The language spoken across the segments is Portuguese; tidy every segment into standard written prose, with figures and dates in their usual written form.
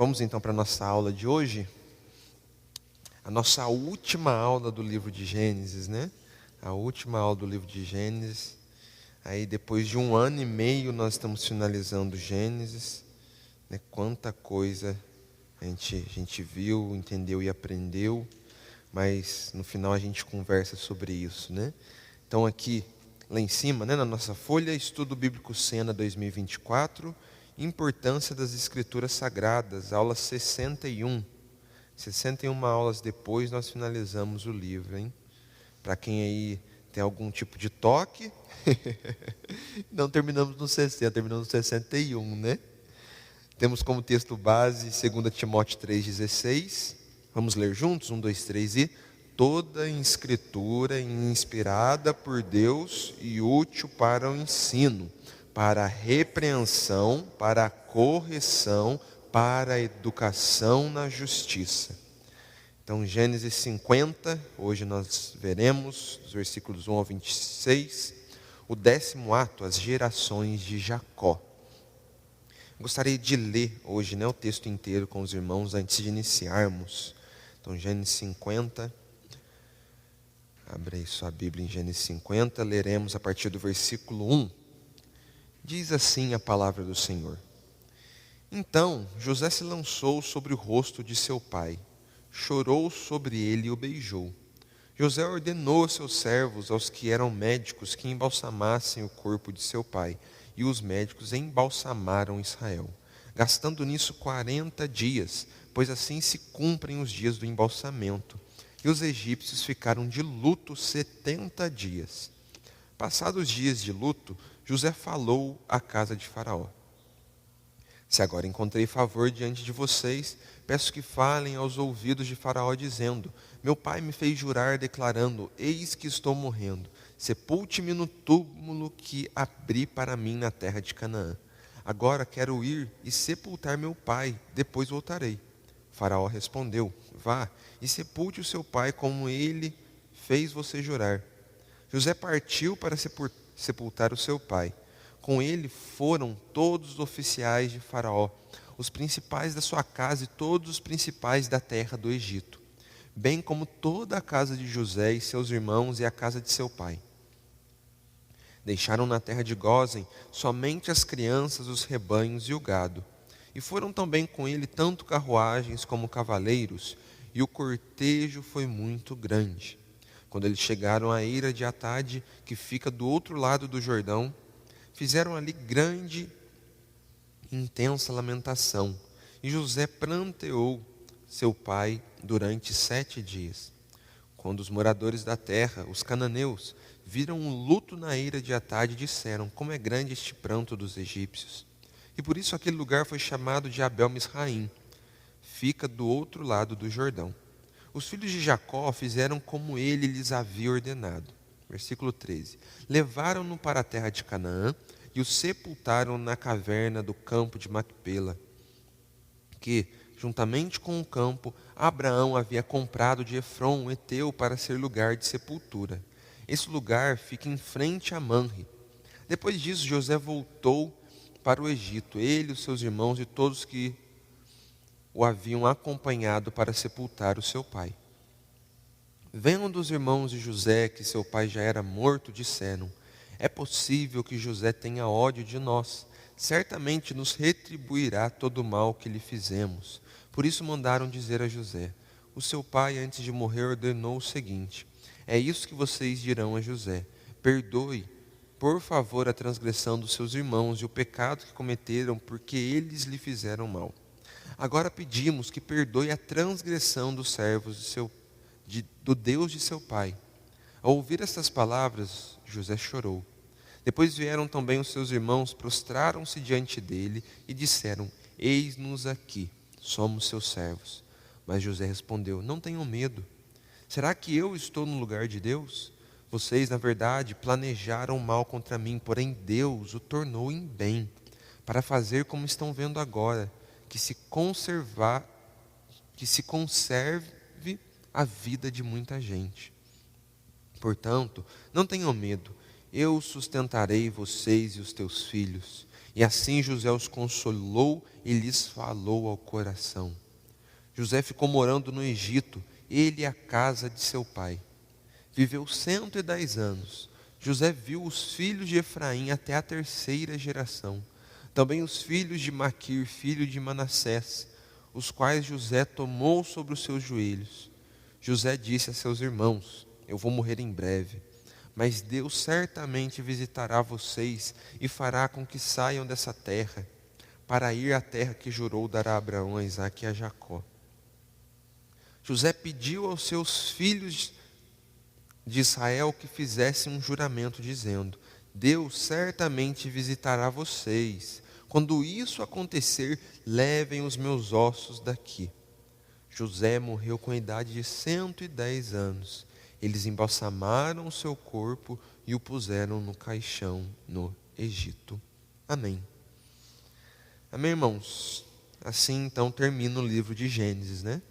Vamos então para a nossa aula de hoje. A nossa última aula do livro de Gênesis, né? A última aula do livro de Gênesis. Aí depois de 1 ano e meio nós estamos finalizando Gênesis. Né? Quanta coisa a gente viu, entendeu e aprendeu. Mas no final a gente conversa sobre isso, né? Então aqui, lá em cima, né, na nossa folha, Estudo Bíblico Sena 2024, Importância das Escrituras Sagradas, aula 61. 61 aulas depois nós finalizamos o livro, hein? Para quem aí tem algum tipo de toque, não terminamos no 60, terminamos no 61, né? Temos como texto base 2 Timóteo 3,16. Vamos ler juntos? 1, 2, 3 e... Toda escritura é inspirada por Deus e útil para o ensino, para a repreensão, para a correção, para a educação na justiça. Então, Gênesis 50, hoje nós veremos, dos versículos 1 ao 26, o 10º ato, as gerações de Jacó. Gostaria de ler hoje, né, o texto inteiro com os irmãos antes de iniciarmos. Então, Gênesis 50, abre aí sua Bíblia em Gênesis 50, leremos a partir do versículo 1. Diz assim a palavra do Senhor. Então, José se lançou sobre o rosto de seu pai, chorou sobre ele e o beijou. José ordenou aos seus servos, aos que eram médicos, que embalsamassem o corpo de seu pai, e os médicos embalsamaram Israel, gastando nisso 40 dias, pois assim se cumprem os dias do embalsamento. E os egípcios ficaram de luto 70 dias. Passados os dias de luto, José falou à casa de Faraó. Se agora encontrei favor diante de vocês, peço que falem aos ouvidos de Faraó, dizendo: meu pai me fez jurar, declarando: eis que estou morrendo. Sepulte-me no túmulo que abri para mim na terra de Canaã. Agora quero ir e sepultar meu pai, depois voltarei. Faraó respondeu: vá e sepulte o seu pai como ele fez você jurar. José partiu para sepultar o seu pai. Com ele foram todos os oficiais de Faraó, os principais da sua casa e todos os principais da terra do Egito, bem como toda a casa de José e seus irmãos e a casa de seu pai. Deixaram na terra de Gósen somente as crianças, os rebanhos e o gado. E foram também com ele tanto carruagens como cavaleiros, e o cortejo foi muito grande. Quando eles chegaram à eira de Atade, que fica do outro lado do Jordão, fizeram ali grande e intensa lamentação. E José pranteou seu pai durante 7 dias. Quando os moradores da terra, os cananeus, viram um luto na eira de Atade, disseram: como é grande este pranto dos egípcios. E por isso aquele lugar foi chamado de Abel-Misraim. Fica do outro lado do Jordão. Os filhos de Jacó fizeram como ele lhes havia ordenado. Versículo 13. Levaram-no para a terra de Canaã e o sepultaram na caverna do campo de Macpela, que, juntamente com o campo, Abraão havia comprado de Efron, um heteu, para ser lugar de sepultura. Esse lugar fica em frente a Manre. Depois disso, José voltou para o Egito, ele, os seus irmãos e todos que o haviam acompanhado para sepultar o seu pai. Vendo os irmãos de José que seu pai já era morto, disseram: é possível que José tenha ódio de nós. Certamente nos retribuirá todo o mal que lhe fizemos. Por isso mandaram dizer a José: o seu pai, antes de morrer, ordenou o seguinte: é isso que vocês dirão a José: perdoe, por favor, a transgressão dos seus irmãos e o pecado que cometeram, porque eles lhe fizeram mal. Agora pedimos que perdoe a transgressão dos servos do Deus de seu pai. Ao ouvir estas palavras, José chorou. Depois vieram também os seus irmãos, prostraram-se diante dele e disseram: eis-nos aqui, somos seus servos. Mas José respondeu: não tenham medo. Será que eu estou no lugar de Deus? Vocês, na verdade, planejaram mal contra mim, porém Deus o tornou em bem, para fazer como estão vendo agora, que se conserve a vida de muita gente. Portanto, não tenham medo, eu sustentarei vocês e os teus filhos. E assim José os consolou e lhes falou ao coração. José ficou morando no Egito, ele e a casa de seu pai. Viveu 110 anos. José viu os filhos de Efraim até a terceira geração. Também os filhos de Maquir, filho de Manassés, os quais José tomou sobre os seus joelhos. José disse a seus irmãos: eu vou morrer em breve, mas Deus certamente visitará vocês e fará com que saiam dessa terra, para ir à terra que jurou dar a Abraão, a Isaque e a Jacó. José pediu aos seus filhos de Israel que fizessem um juramento, dizendo: Deus certamente visitará vocês. Quando isso acontecer, levem os meus ossos daqui. José morreu com a idade de 110 anos. Eles embalsamaram o seu corpo e o puseram no caixão no Egito. Amém. Amém, irmãos? Assim então termina o livro de Gênesis, né?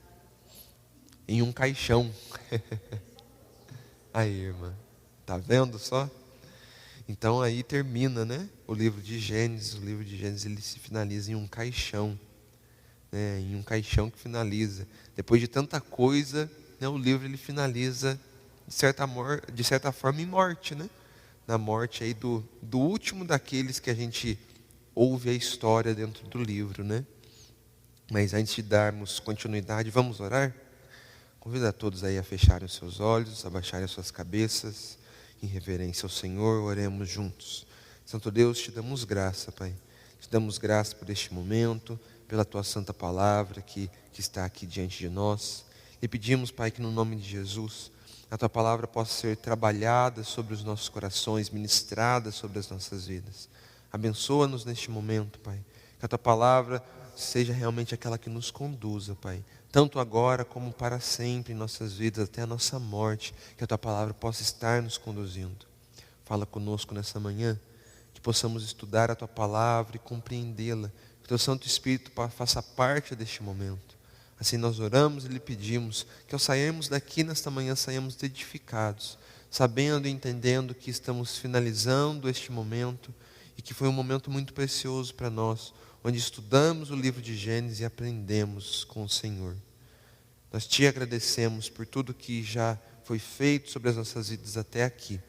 Em um caixão. Aí, irmã, tá vendo só? Então aí termina, né? O livro de Gênesis. O livro de Gênesis ele se finaliza em um caixão, né? Em um caixão que finaliza. Depois de tanta coisa, né? O livro ele finaliza de certa forma em morte, né? Na morte aí do último daqueles que a gente ouve a história dentro do livro, né? Mas antes de darmos continuidade, vamos orar? Convido a todos aí a fecharem os seus olhos, abaixarem as suas cabeças, em reverência ao Senhor, oremos juntos. Santo Deus, te damos graça, Pai. Te damos graça por este momento, pela Tua santa palavra que está aqui diante de nós. E pedimos, Pai, que no nome de Jesus, a Tua palavra possa ser trabalhada sobre os nossos corações, ministrada sobre as nossas vidas. Abençoa-nos neste momento, Pai. Que a Tua palavra seja realmente aquela que nos conduza, Pai. Tanto agora como para sempre em nossas vidas, até a nossa morte. Que a Tua palavra possa estar nos conduzindo. Fala conosco nessa manhã. Que possamos estudar a Tua palavra e compreendê-la. Que o Teu Santo Espírito faça parte deste momento. Assim nós oramos e lhe pedimos que ao sairmos daqui nesta manhã, saímos edificados, sabendo e entendendo que estamos finalizando este momento e que foi um momento muito precioso para nós, onde estudamos o livro de Gênesis e aprendemos com o Senhor. Nós te agradecemos por tudo que já foi feito sobre as nossas vidas até aqui.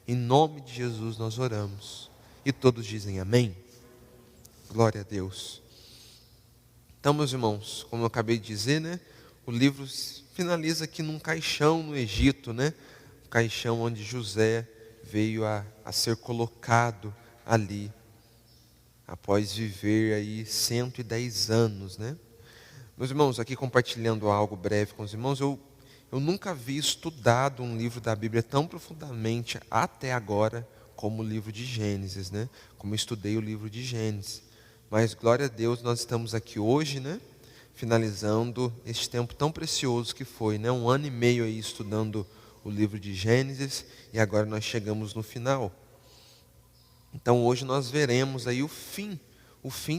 Em nome de Jesus nós oramos. E todos dizem amém. Glória a Deus. Então, meus irmãos, como eu acabei de dizer, né? O livro finaliza aqui num caixão no Egito, né? Um caixão onde José veio a ser colocado ali, após viver aí 110 anos, né? Meus irmãos, aqui compartilhando algo breve com os irmãos, eu nunca havia estudado um livro da Bíblia tão profundamente até agora como o livro de Gênesis, né? Como eu estudei o livro de Gênesis. Mas glória a Deus, nós estamos aqui hoje, né? Finalizando este tempo tão precioso que foi, né? 1 ano e meio aí estudando o livro de Gênesis e agora nós chegamos no final. Então hoje nós veremos aí o fim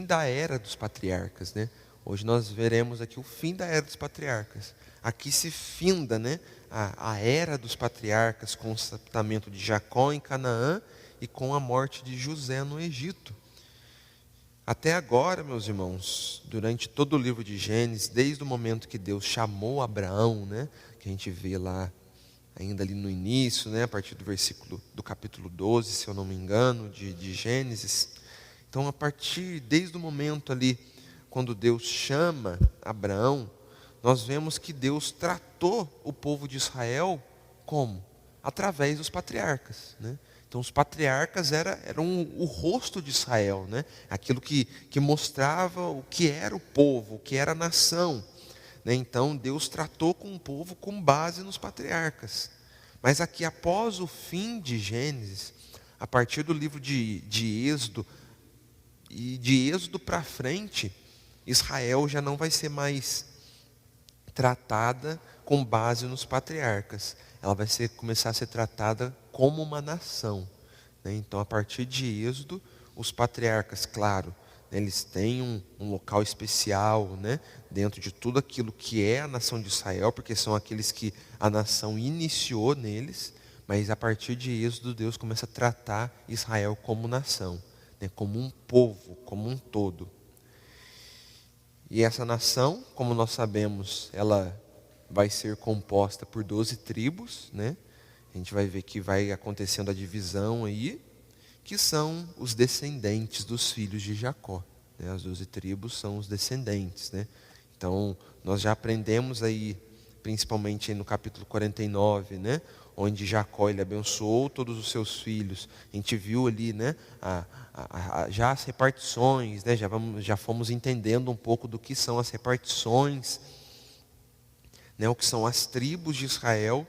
da era dos patriarcas, né? Hoje nós veremos aqui o fim da era dos patriarcas. Aqui se finda, né, a era dos patriarcas com o sepultamento de Jacó em Canaã e com a morte de José no Egito. Até agora, meus irmãos, durante todo o livro de Gênesis, desde o momento que Deus chamou Abraão, né, que a gente vê lá ainda ali no início, né, a partir do capítulo 12, se eu não me engano, de Gênesis. Então, desde o momento ali, quando Deus chama Abraão, nós vemos que Deus tratou o povo de Israel como? Através dos patriarcas, né? Então, os patriarcas eram o rosto de Israel, né? Aquilo que mostrava o que era o povo, o que era a nação. Né? Então, Deus tratou com o povo com base nos patriarcas. Mas aqui, após o fim de Gênesis, a partir do livro de Êxodo, e de Êxodo para frente, Israel já não vai ser mais tratada com base nos patriarcas. Ela vai começar a ser tratada como uma nação. Né? Então, a partir de Êxodo, os patriarcas, claro, né, eles têm um local especial, né, dentro de tudo aquilo que é a nação de Israel, porque são aqueles que a nação iniciou neles, mas a partir de Êxodo, Deus começa a tratar Israel como nação. né, como um povo, como um todo. E essa nação, como nós sabemos, ela vai ser composta por 12 tribos, né? A gente vai ver que vai acontecendo a divisão aí, que são os descendentes dos filhos de Jacó, né? As 12 tribos são os descendentes, né? Então, nós já aprendemos aí, principalmente aí no capítulo 49, né? Onde Jacó ele abençoou todos os seus filhos. A gente viu ali, né? Já as repartições, né? Já fomos entendendo um pouco do que são as repartições, né? O que são as tribos de Israel.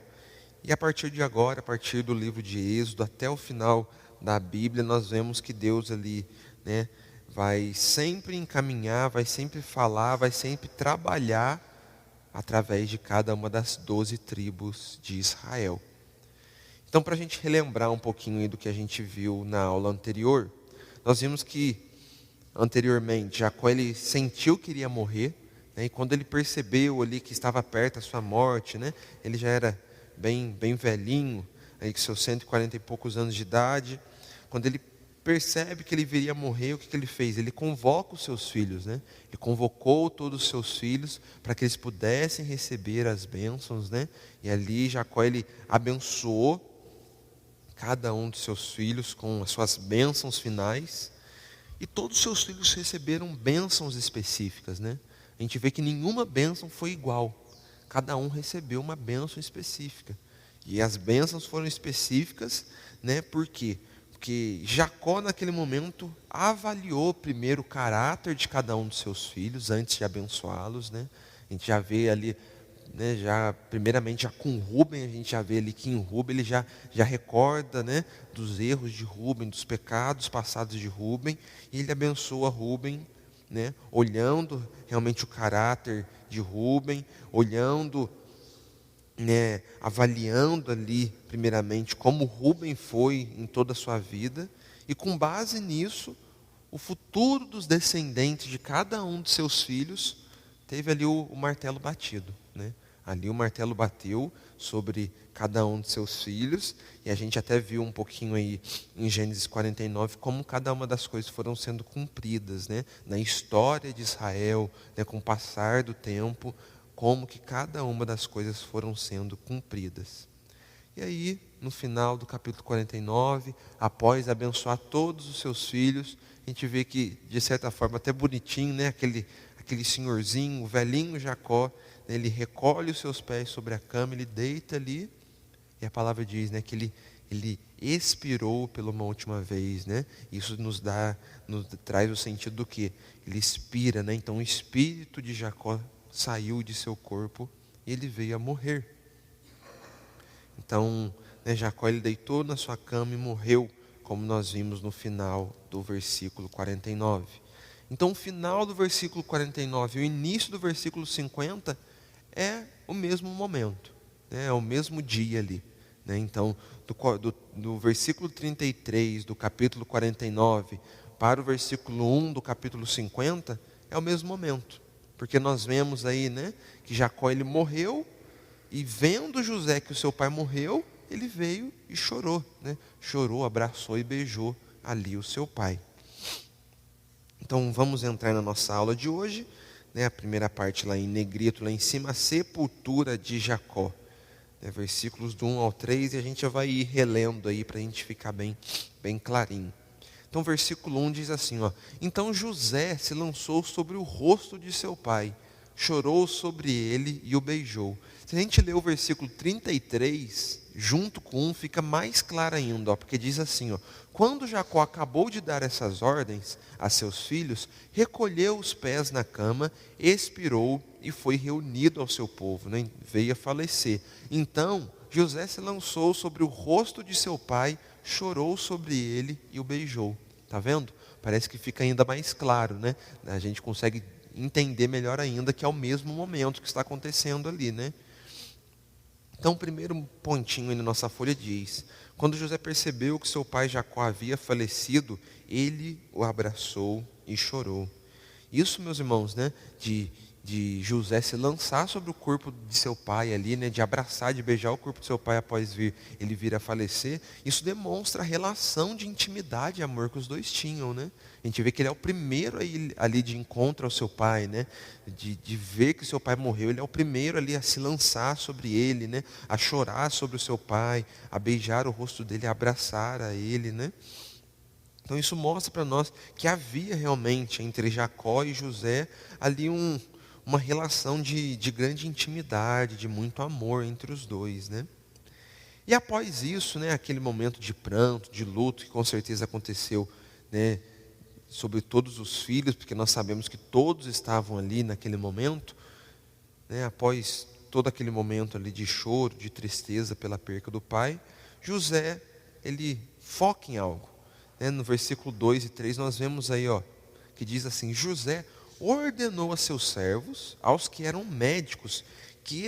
E a partir de agora, a partir do livro de Êxodo até o final da Bíblia, nós vemos que Deus ali, né? Vai sempre encaminhar, vai sempre falar, vai sempre trabalhar através de cada uma das 12 tribos de Israel. Então, para a gente relembrar um pouquinho aí do que a gente viu na aula anterior, nós vimos que, anteriormente, Jacó ele sentiu que iria morrer, né, e quando ele percebeu ali que estava perto da sua morte, né, ele já era bem velhinho, aí com seus 140 e poucos anos de idade, quando ele percebe que ele viria morrer, o que ele fez? Ele convoca os seus filhos, né? Ele convocou todos os seus filhos para que eles pudessem receber as bênçãos, né? E ali Jacó ele abençoou cada um dos seus filhos com as suas bênçãos finais, e todos os seus filhos receberam bênçãos específicas, né? A gente vê que nenhuma bênção foi igual, cada um recebeu uma bênção específica, e as bênçãos foram específicas, né? Por quê? Porque Jacó naquele momento avaliou primeiro o caráter de cada um dos seus filhos antes de abençoá-los, né? A gente já vê ali, né, primeiramente já com Rúben, a gente já vê ali que em Rúben ele já recorda, né, dos erros de Rúben, dos pecados passados de Rúben, e ele abençoa Rúben, né, olhando realmente o caráter de Rúben, olhando, né, avaliando ali primeiramente como Rúben foi em toda a sua vida, e com base nisso, o futuro dos descendentes de cada um de seus filhos teve ali o martelo batido, né? Ali o martelo bateu sobre cada um de seus filhos, e a gente até viu um pouquinho aí em Gênesis 49 como cada uma das coisas foram sendo cumpridas, né? Na história de Israel, né, com o passar do tempo, como que cada uma das coisas foram sendo cumpridas. E aí, no final do capítulo 49, após abençoar todos os seus filhos, a gente vê que, de certa forma, até bonitinho, né? Aquele senhorzinho, o velhinho Jacó, né? Ele recolhe os seus pés sobre a cama, ele deita ali, e a palavra diz, né, que ele expirou pela uma última vez, né? Isso nos traz o sentido do que? Ele expira, né? Então o espírito de Jacó saiu de seu corpo e ele veio a morrer. Então, né, Jacó ele deitou na sua cama e morreu, como nós vimos no final do versículo 49. Então, o final do versículo 49 e o início do versículo 50 é o mesmo momento, né, é o mesmo dia ali, né? Então, do versículo 33 do capítulo 49 para o versículo 1 do capítulo 50 é o mesmo momento, porque nós vemos aí, né, que Jacó ele morreu, e vendo José que o seu pai morreu, ele veio e chorou, né? Chorou, abraçou e beijou ali o seu pai. Então vamos entrar na nossa aula de hoje, né? A primeira parte lá em negrito, lá em cima, a sepultura de Jacó, né? Versículos do 1 ao 3, e a gente já vai ir relendo aí para a gente ficar bem clarinho. Então versículo 1 diz assim, ó: então José se lançou sobre o rosto de seu pai, chorou sobre ele e o beijou. Se a gente ler o versículo 33, junto com 1, fica mais claro ainda, ó, porque diz assim, ó: quando Jacó acabou de dar essas ordens a seus filhos, recolheu os pés na cama, expirou e foi reunido ao seu povo, né? Veio a falecer. Então José se lançou sobre o rosto de seu pai, chorou sobre ele e o beijou. Está vendo? Parece que fica ainda mais claro, né? A gente consegue entender melhor ainda que é o mesmo momento que está acontecendo ali, né? Então, o primeiro pontinho aí na nossa folha diz: quando José percebeu que seu pai Jacó havia falecido, ele o abraçou e chorou. Isso, meus irmãos, né? De de José se lançar sobre o corpo de seu pai ali, né, de abraçar, de beijar o corpo de seu pai após ele vir a falecer, isso demonstra a relação de intimidade e amor que os dois tinham, né? A gente vê que ele é o primeiro ali de encontro ao seu pai, né? De ver que o seu pai morreu, ele é o primeiro ali a se lançar sobre ele, né? A chorar sobre o seu pai, a beijar o rosto dele, a abraçar a ele, né? Então isso mostra para nós que havia realmente entre Jacó e José ali uma relação de grande intimidade, de muito amor entre os dois, né? E após isso, né, aquele momento de pranto, de luto, que com certeza aconteceu, né, sobre todos os filhos, porque nós sabemos que todos estavam ali naquele momento, né, após todo aquele momento ali de choro, de tristeza pela perca do pai, José, ele foca em algo, né? No versículo 2 e 3 nós vemos aí, ó, que diz assim: José ordenou a seus servos, aos que eram médicos, que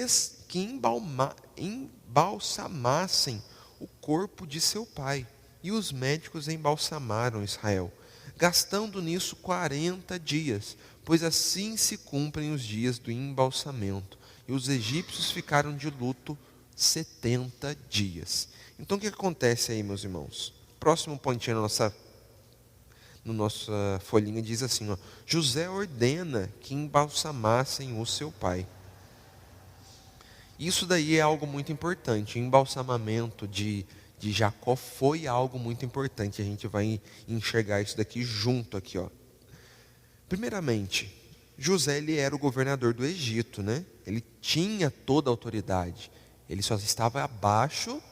embalsamassem o corpo de seu pai. E os médicos embalsamaram Israel, gastando nisso 40 dias, pois assim se cumprem os dias do embalsamento. E os egípcios ficaram de luto 70 dias. Então o que acontece aí, meus irmãos? Próximo pontinho na nossa folhinha diz assim, ó: José ordena que embalsamassem o seu pai. Isso daí é algo muito importante. O embalsamamento de Jacó foi algo muito importante. A gente vai enxergar isso daqui junto aqui, ó. Primeiramente, José, ele era o governador do Egito, né? Ele tinha toda a autoridade. Ele só estava abaixo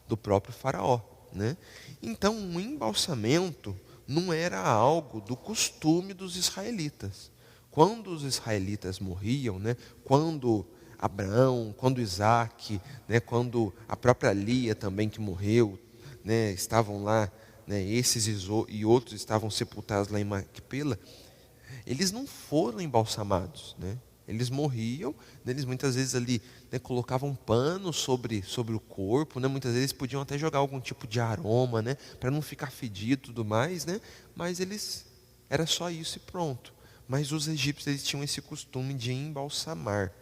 do próprio faraó, né? Então, o embalsamento não era algo do costume dos israelitas. Quando os israelitas morriam, né? Quando Abraão, quando Isaac, né? Quando a própria Lia também que morreu, né? Estavam lá, né? Esses e outros estavam sepultados lá em Macpela. Eles não foram embalsamados, né? Eles morriam, né? Eles muitas vezes ali, né, colocavam um pano sobre o corpo, né? Muitas vezes podiam até jogar algum tipo de aroma, né, para não ficar fedido e tudo mais, né? Mas era só isso e pronto. Mas os egípcios, eles tinham esse costume de embalsamar.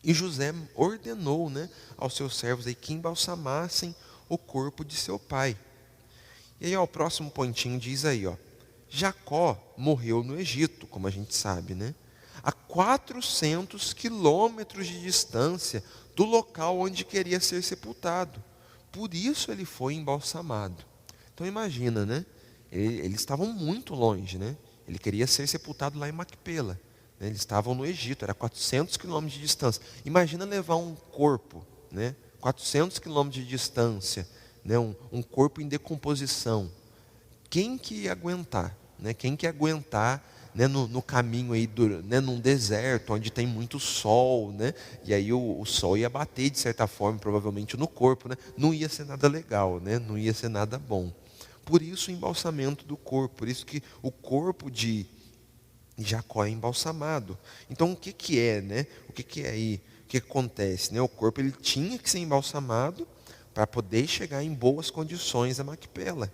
E José ordenou, né, aos seus servos aí que embalsamassem o corpo de seu pai. E aí, ó, o próximo pontinho diz aí, ó: Jacó morreu no Egito, como a gente sabe, né? A 400 quilômetros de distância do local onde queria ser sepultado. Por isso ele foi embalsamado. Então imagina, né? Eles estavam muito longe, né? Ele queria ser sepultado lá em Macpela, né? Eles estavam no Egito, era 400 quilômetros de distância. Imagina levar um corpo, né? 400 quilômetros de distância, né? Um corpo em decomposição. Quem que ia aguentar, né? Quem que ia aguentar, né, no caminho aí, né, num deserto, onde tem muito sol, né? E aí o sol ia bater de certa forma, provavelmente no corpo, né? Não ia ser nada legal, né? Não ia ser nada bom. Por isso o embalsamento do corpo, por isso que o corpo de Jacó é embalsamado. Então o que que é, né? O que que é aí? O que acontece, né? O corpo, ele tinha que ser embalsamado para poder chegar em boas condições a Macpela.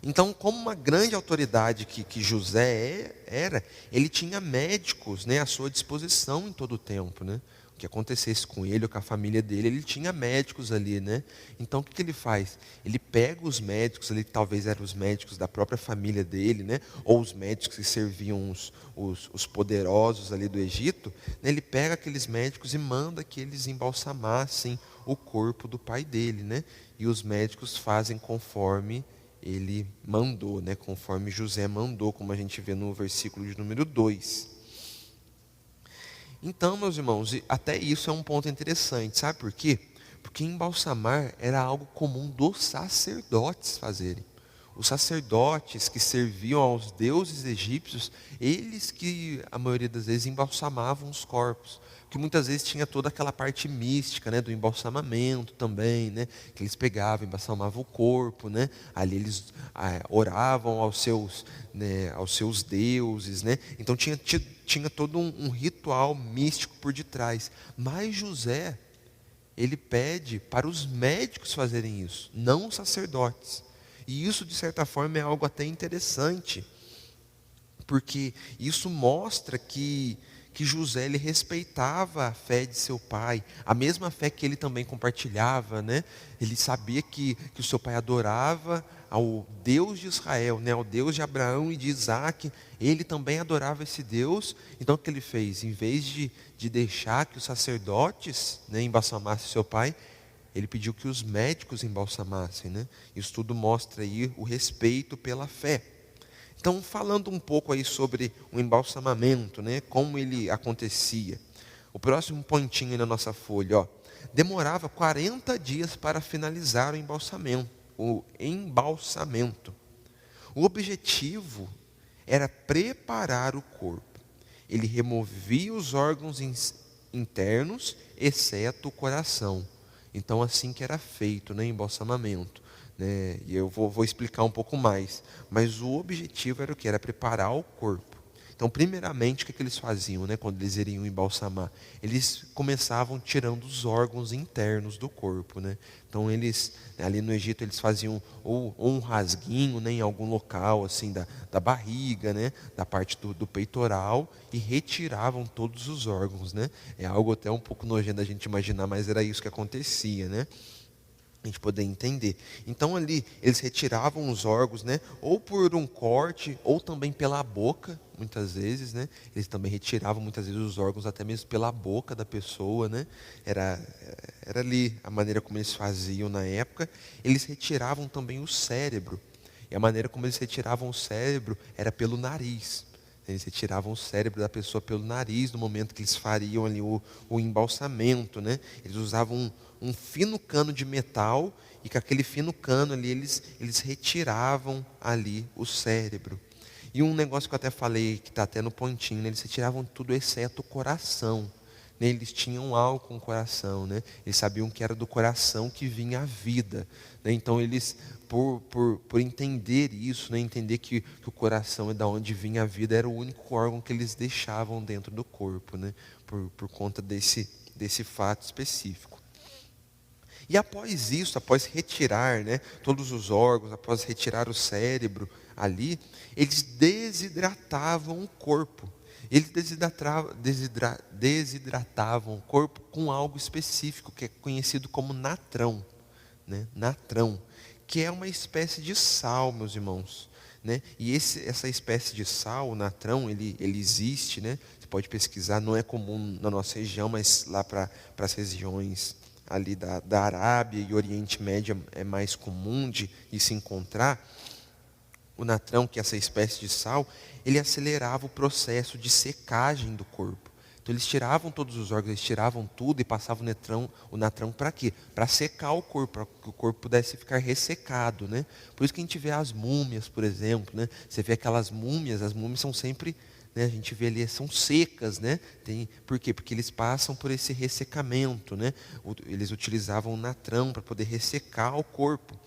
Então, como uma grande autoridade que José era, ele tinha médicos, né, à sua disposição em todo o tempo, né? O que acontecesse com ele ou com a família dele, ele tinha médicos ali, né? Então, o que ele faz? Ele pega os médicos ali, talvez eram os médicos da própria família dele, né? Ou os médicos que serviam os poderosos ali do Egito, né? Ele pega aqueles médicos e manda que eles embalsamassem o corpo do pai dele, né? E os médicos fazem conforme ele mandou, né, conforme José mandou, como a gente vê no versículo de número 2. Então, meus irmãos, até isso é um ponto interessante, sabe por quê? Porque embalsamar era algo comum dos sacerdotes fazerem. Os sacerdotes que serviam aos deuses egípcios, eles que a maioria das vezes embalsamavam os corpos, que muitas vezes tinha toda aquela parte mística, né, do embalsamamento também, né, que eles pegavam, embalsamavam o corpo, né, ali eles oravam aos seus deuses, né, então tinha todo um ritual místico por detrás. Mas José, ele pede para os médicos fazerem isso, não os sacerdotes. E isso, de certa forma, é algo até interessante, porque isso mostra que José ele respeitava a fé de seu pai, a mesma fé que ele também compartilhava, né? Ele sabia que o seu pai adorava ao Deus de Israel, né? Ao Deus de Abraão e de Isaac. Ele também adorava esse Deus. Então o que ele fez? Em vez de deixar que os sacerdotes, né, embalsamassem seu pai, ele pediu que os médicos embalsamassem, né? Isso tudo mostra aí o respeito pela fé. Então, falando um pouco aí sobre o embalsamamento, né, como ele acontecia. O próximo pontinho aí na nossa folha, ó, demorava 40 dias para finalizar o embalsamento. O objetivo era preparar o corpo. Ele removia os órgãos internos, exceto o coração. Então, assim que era feito, né, embalsamamento. Né? E eu vou explicar um pouco mais. Mas o objetivo era o que? Era preparar o corpo. Então, primeiramente, o que eles faziam, né, quando eles iriam embalsamar? Eles começavam tirando os órgãos internos do corpo. Né? Então, eles, ali no Egito, eles faziam ou um rasguinho, né, em algum local assim da barriga, né, da parte do peitoral, e retiravam todos os órgãos. Né? É algo até um pouco nojento da gente imaginar, mas era isso que acontecia, né? A gente poder entender. Então ali eles retiravam os órgãos, né, ou por um corte, ou também pela boca, muitas vezes, né? Eles também retiravam muitas vezes os órgãos até mesmo pela boca da pessoa, né? Era ali a maneira como eles faziam na época. Eles retiravam também o cérebro. E a maneira como eles retiravam o cérebro era pelo nariz. Eles retiravam o cérebro da pessoa pelo nariz no momento que eles fariam ali o embalsamento, né? Eles usavam um fino cano de metal, e com aquele fino cano ali eles retiravam ali o cérebro. E um negócio que eu até falei, que está até no pontinho, né? Eles retiravam tudo exceto o coração. Né? Eles tinham algo com o coração, né? Eles sabiam que era do coração que vinha a vida. Né? Então eles, por entender isso, né? Entender que o coração é da onde vinha a vida, era o único órgão que eles deixavam dentro do corpo, né? Por conta desse fato específico. E após isso, após retirar, né, todos os órgãos, após retirar o cérebro ali, eles desidratavam o corpo. Eles desidratavam o corpo com algo específico, que é conhecido como natrão. Né? Natrão, que é uma espécie de sal, meus irmãos. Né? E essa espécie de sal, o natrão, ele existe, né? Você pode pesquisar, não é comum na nossa região, mas lá para as regiões ali da Arábia e Oriente Médio é mais comum de se encontrar. O natrão, que é essa espécie de sal, ele acelerava o processo de secagem do corpo. Então eles tiravam todos os órgãos, eles tiravam tudo e passavam o natrão para quê? Para secar o corpo, para que o corpo pudesse ficar ressecado. Né? Por isso que a gente vê as múmias, por exemplo. Né? Você vê aquelas múmias, as múmias são sempre, né, a gente vê ali, são secas. Né? Por quê? Porque eles passam por esse ressecamento. Né? Eles utilizavam o natrão para poder ressecar o corpo.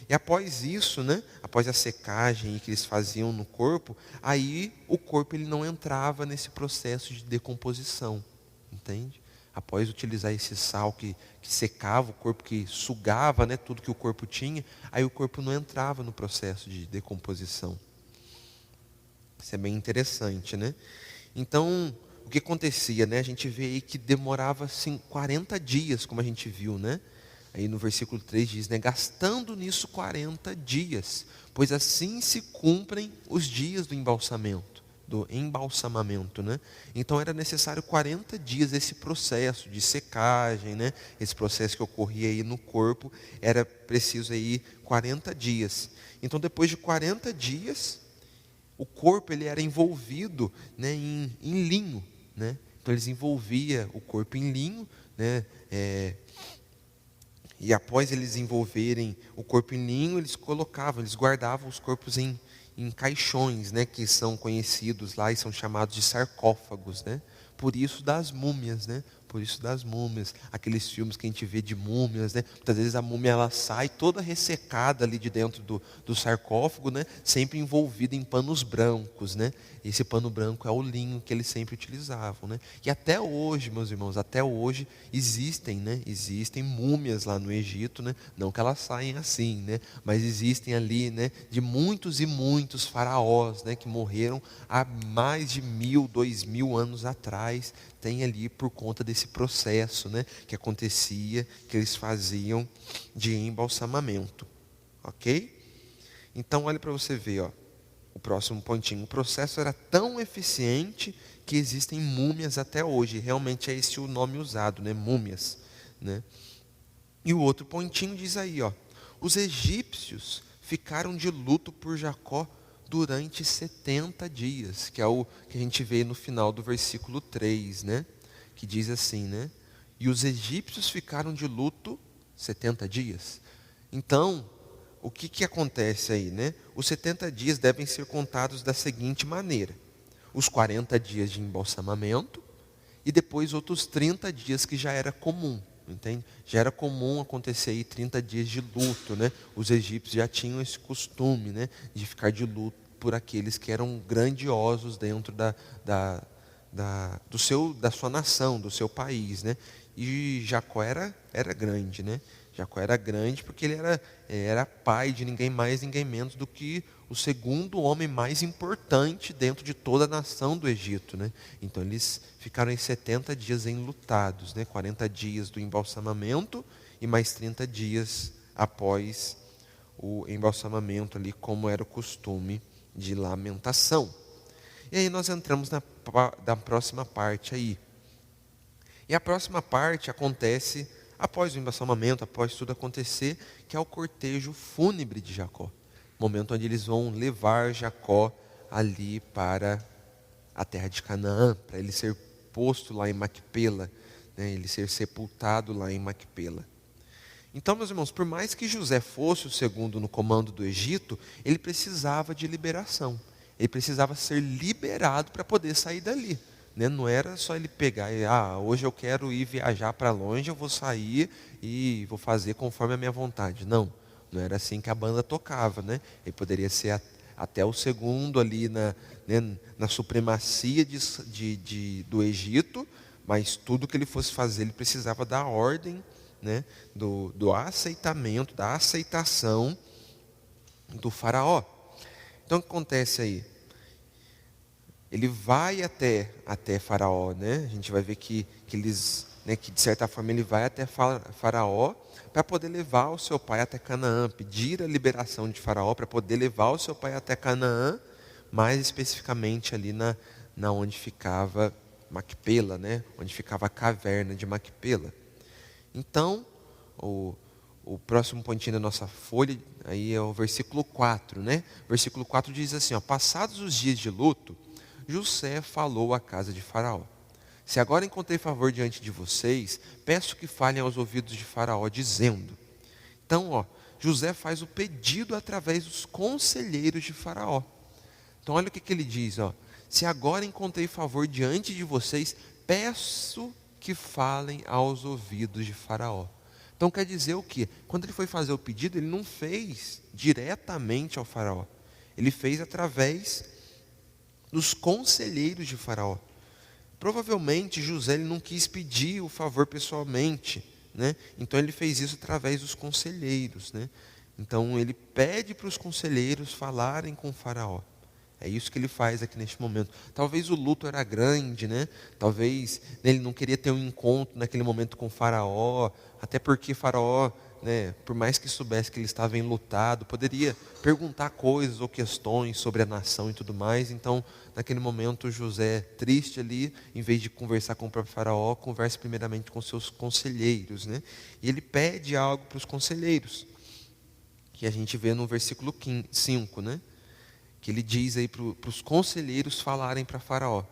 E após isso, né, após a secagem que eles faziam no corpo, aí o corpo ele não entrava nesse processo de decomposição, entende? Após utilizar esse sal que secava o corpo, que sugava, né, tudo que o corpo tinha, aí o corpo não entrava no processo de decomposição. Isso é bem interessante, né? Então, o que acontecia, né? A gente vê aí que demorava assim, 40 dias, como a gente viu, né? Aí no versículo 3 diz, né, gastando nisso 40 dias, pois assim se cumprem os dias do embalsamamento, né? Então era necessário 40 dias esse processo de secagem, né? Esse processo que ocorria aí no corpo, era preciso aí 40 dias. Então depois de 40 dias, o corpo ele era envolvido, né, em linho, né? Então eles envolviam o corpo em linho, né? E após eles envolverem o corpo em linho, eles guardavam os corpos em caixões, né, que são conhecidos lá e são chamados de sarcófagos, né? Por isso das múmias, né? por isso das múmias, aqueles filmes que a gente vê de múmias, né? Muitas vezes a múmia ela sai toda ressecada ali de dentro do sarcófago, né? Sempre envolvida em panos brancos, né? Esse pano branco é o linho que eles sempre utilizavam, né? E até hoje, meus irmãos, até hoje existem, né? Existem múmias lá no Egito, né? Não que elas saem assim, né? Mas existem ali, né? De muitos e muitos faraós, né? Que morreram há mais de 1000, 2000 anos atrás. Tem ali por conta desse processo, né, que acontecia, que eles faziam de embalsamamento, ok? Então olha para você ver, ó, o próximo pontinho. O processo era tão eficiente que existem múmias até hoje. Realmente é esse o nome usado, né, múmias, né? E o outro pontinho diz aí, ó, os egípcios ficaram de luto por Jacó durante 70 dias, que é o que a gente vê no final do versículo 3, né? Que diz assim, né? E os egípcios ficaram de luto 70 dias. Então, o que acontece aí, né? Os 70 dias devem ser contados da seguinte maneira: os 40 dias de embalsamamento e depois outros 30 dias que já era comum. Entende? Já era comum acontecer aí 30 dias de luto, né? Os egípcios já tinham esse costume, né? De ficar de luto por aqueles que eram grandiosos dentro da sua nação, do seu país, né? E Jacó era grande, né? Jacó era grande porque ele era pai de ninguém mais, ninguém menos do que o segundo homem mais importante dentro de toda a nação do Egito, né? Então eles ficaram em 70 dias enlutados, né? 40 dias do embalsamamento e mais 30 dias após o embalsamamento ali, como era o costume de lamentação. E aí nós entramos na próxima parte aí. E a próxima parte acontece após o embalsamamento, após tudo acontecer, que é o cortejo fúnebre de Jacó. Momento onde eles vão levar Jacó ali para a terra de Canaã, para ele ser posto lá em Macpela, né, ele ser sepultado lá em Macpela. Então, meus irmãos, por mais que José fosse o segundo no comando do Egito, ele precisava de liberação. Ele precisava ser liberado para poder sair dali, né? Não era só ele pegar e, hoje eu quero ir viajar para longe, eu vou sair e vou fazer conforme a minha vontade. Não, não era assim que a banda tocava, né? Ele poderia ser até o segundo ali na supremacia do Egito, mas tudo que ele fosse fazer, ele precisava da ordem, né, do aceitamento, da aceitação do faraó. Então o que acontece aí? Ele vai até faraó, né? A gente vai ver que eles, né, que de certa forma ele vai até faraó para poder levar o seu pai até Canaã, pedir a liberação de faraó para poder levar o seu pai até Canaã, mais especificamente ali na onde ficava Macpela, né? Onde ficava a caverna de Macpela. Então, o próximo pontinho da nossa folha aí é o versículo 4, né? Versículo 4 diz assim, ó, passados os dias de luto, José falou à casa de Faraó: se agora encontrei favor diante de vocês, peço que falem aos ouvidos de Faraó, dizendo. Então, ó, José faz o pedido através dos conselheiros de Faraó. Então, olha o que ele diz, ó: se agora encontrei favor diante de vocês, peço que falem aos ouvidos de Faraó. Então quer dizer o quê? Quando ele foi fazer o pedido, ele não fez diretamente ao Faraó. Ele fez através dos conselheiros de Faraó. Provavelmente José ele não quis pedir o favor pessoalmente, né? Então ele fez isso através dos conselheiros, né? Então ele pede para os conselheiros falarem com o Faraó. É isso que ele faz aqui neste momento. Talvez o luto era grande, né? Talvez ele não queria ter um encontro naquele momento com o Faraó, até porque Faraó, né, por mais que soubesse que ele estava enlutado, poderia perguntar coisas ou questões sobre a nação e tudo mais. Então, naquele momento, José, triste ali, em vez de conversar com o próprio Faraó, conversa primeiramente com seus conselheiros, né? E ele pede algo para os conselheiros, que a gente vê no versículo 5, né? Que ele diz aí para os conselheiros falarem para Faraó.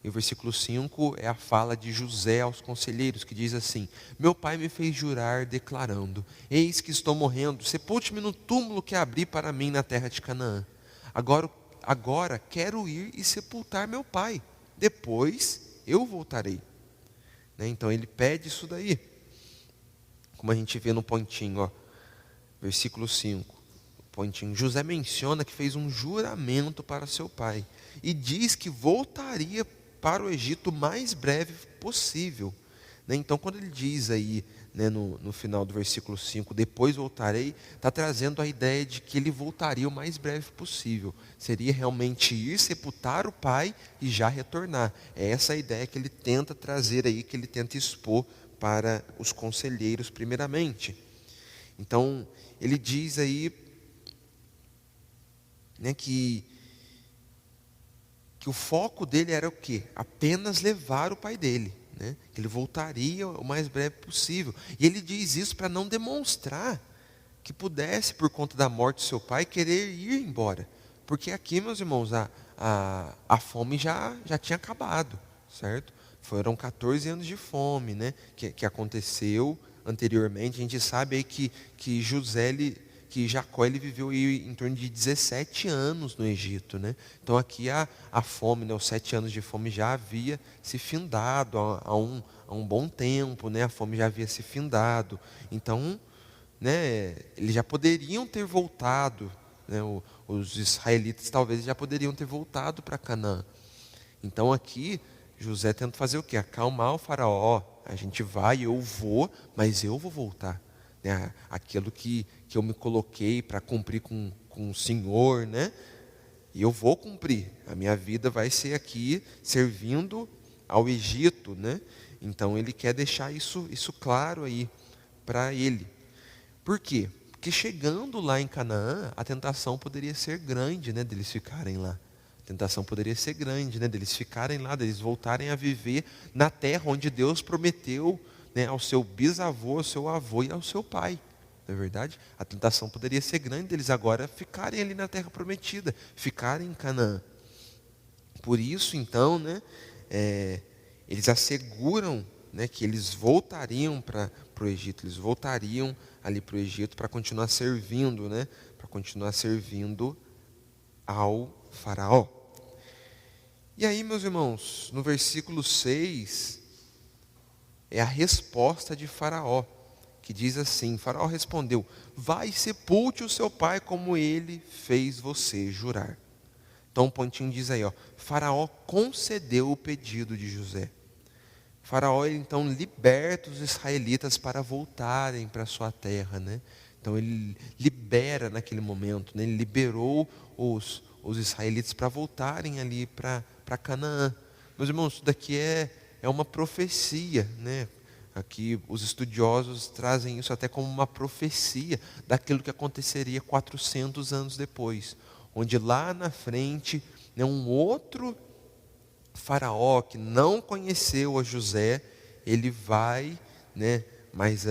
E o versículo 5 é a fala de José aos conselheiros, que diz assim: meu pai me fez jurar declarando: eis que estou morrendo, sepulte-me no túmulo que abri para mim na terra de Canaã. Agora quero ir e sepultar meu pai, depois eu voltarei. né? Então ele pede isso daí. Como a gente vê no pontinho, ó, versículo 5. Pontinho. José menciona que fez um juramento para seu pai e diz que voltaria para o Egito o mais breve possível, né? Então quando ele diz aí, né, no final do versículo 5, depois voltarei, está trazendo a ideia de que ele voltaria o mais breve possível. Seria realmente ir sepultar o pai e já retornar. É essa a ideia que ele tenta trazer aí, que ele tenta expor para os conselheiros primeiramente. Então ele diz aí, né, que o foco dele era o quê? Apenas levar o pai dele, né? Que ele voltaria o mais breve possível. E ele diz isso para não demonstrar que pudesse, por conta da morte do seu pai, querer ir embora. Porque aqui, meus irmãos, a fome já tinha acabado, certo? Foram 14 anos de fome, né, que aconteceu anteriormente. A gente sabe aí que Jacó ele viveu aí em torno de 17 anos no Egito, né? Então aqui a fome, né, os 7 anos de fome já havia se findado há um bom tempo, né? A fome já havia se findado. Então, né, eles já poderiam ter voltado, né? Os israelitas talvez já poderiam ter voltado para Canaã. Então aqui José tenta fazer o quê? Acalmar o faraó. A gente vai, eu vou, mas eu vou voltar, né? Aquilo que eu me coloquei para cumprir com o Senhor, né? E eu vou cumprir. A minha vida vai ser aqui servindo ao Egito, né? Então ele quer deixar isso claro aí para ele. Por quê? Porque chegando lá em Canaã, a tentação poderia ser grande, né, deles ficarem lá. A tentação poderia ser grande, né, deles ficarem lá, deles voltarem a viver na terra onde Deus prometeu, né, ao seu bisavô, ao seu avô e ao seu pai. Não é verdade? A tentação poderia ser grande deles agora ficarem ali na terra prometida, ficarem em Canaã. Por isso, então, né, eles asseguram, né, que eles voltariam para o Egito, eles voltariam ali para o Egito para continuar servindo, né, para continuar servindo ao faraó. E aí, meus irmãos, no versículo 6, é a resposta de Faraó, que diz assim: Faraó respondeu: vai e sepulte o seu pai como ele fez você jurar. Então o pontinho diz aí, ó, Faraó concedeu o pedido de José. Faraó então liberta os israelitas para voltarem para a sua terra, né? Então ele libera naquele momento, né? Ele liberou os israelitas para voltarem ali para Canaã. Meus irmãos, isso daqui é uma profecia, né? Aqui os estudiosos trazem isso até como uma profecia daquilo que aconteceria 400 anos depois, onde lá na frente, né, um outro faraó que não conheceu a José, ele vai, né, mas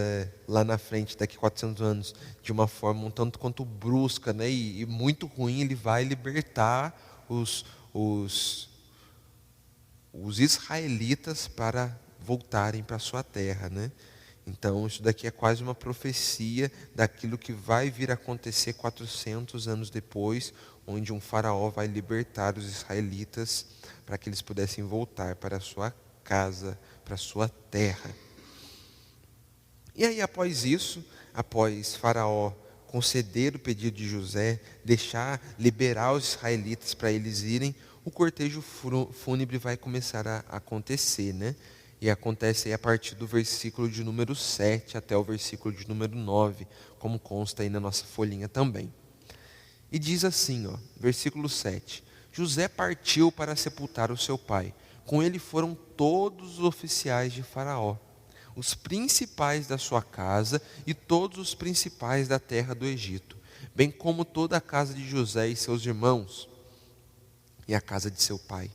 lá na frente, daqui a 400 anos, de uma forma um tanto quanto brusca, né, e muito ruim, ele vai libertar os israelitas para voltarem para a sua terra, né? Então isso daqui é quase uma profecia daquilo que vai vir a acontecer 400 anos depois, onde um faraó vai libertar os israelitas para que eles pudessem voltar para a sua casa, para a sua terra. E aí após isso, após Faraó conceder o pedido de José, liberar os israelitas para eles irem, o cortejo fúnebre vai começar a acontecer, né? E acontece aí a partir do versículo de número 7 até o versículo de número 9, como consta aí na nossa folhinha também. E diz assim, ó, versículo 7. José partiu para sepultar o seu pai. Com ele foram todos os oficiais de Faraó, os principais da sua casa e todos os principais da terra do Egito, bem como toda a casa de José e seus irmãos e a casa de seu pai.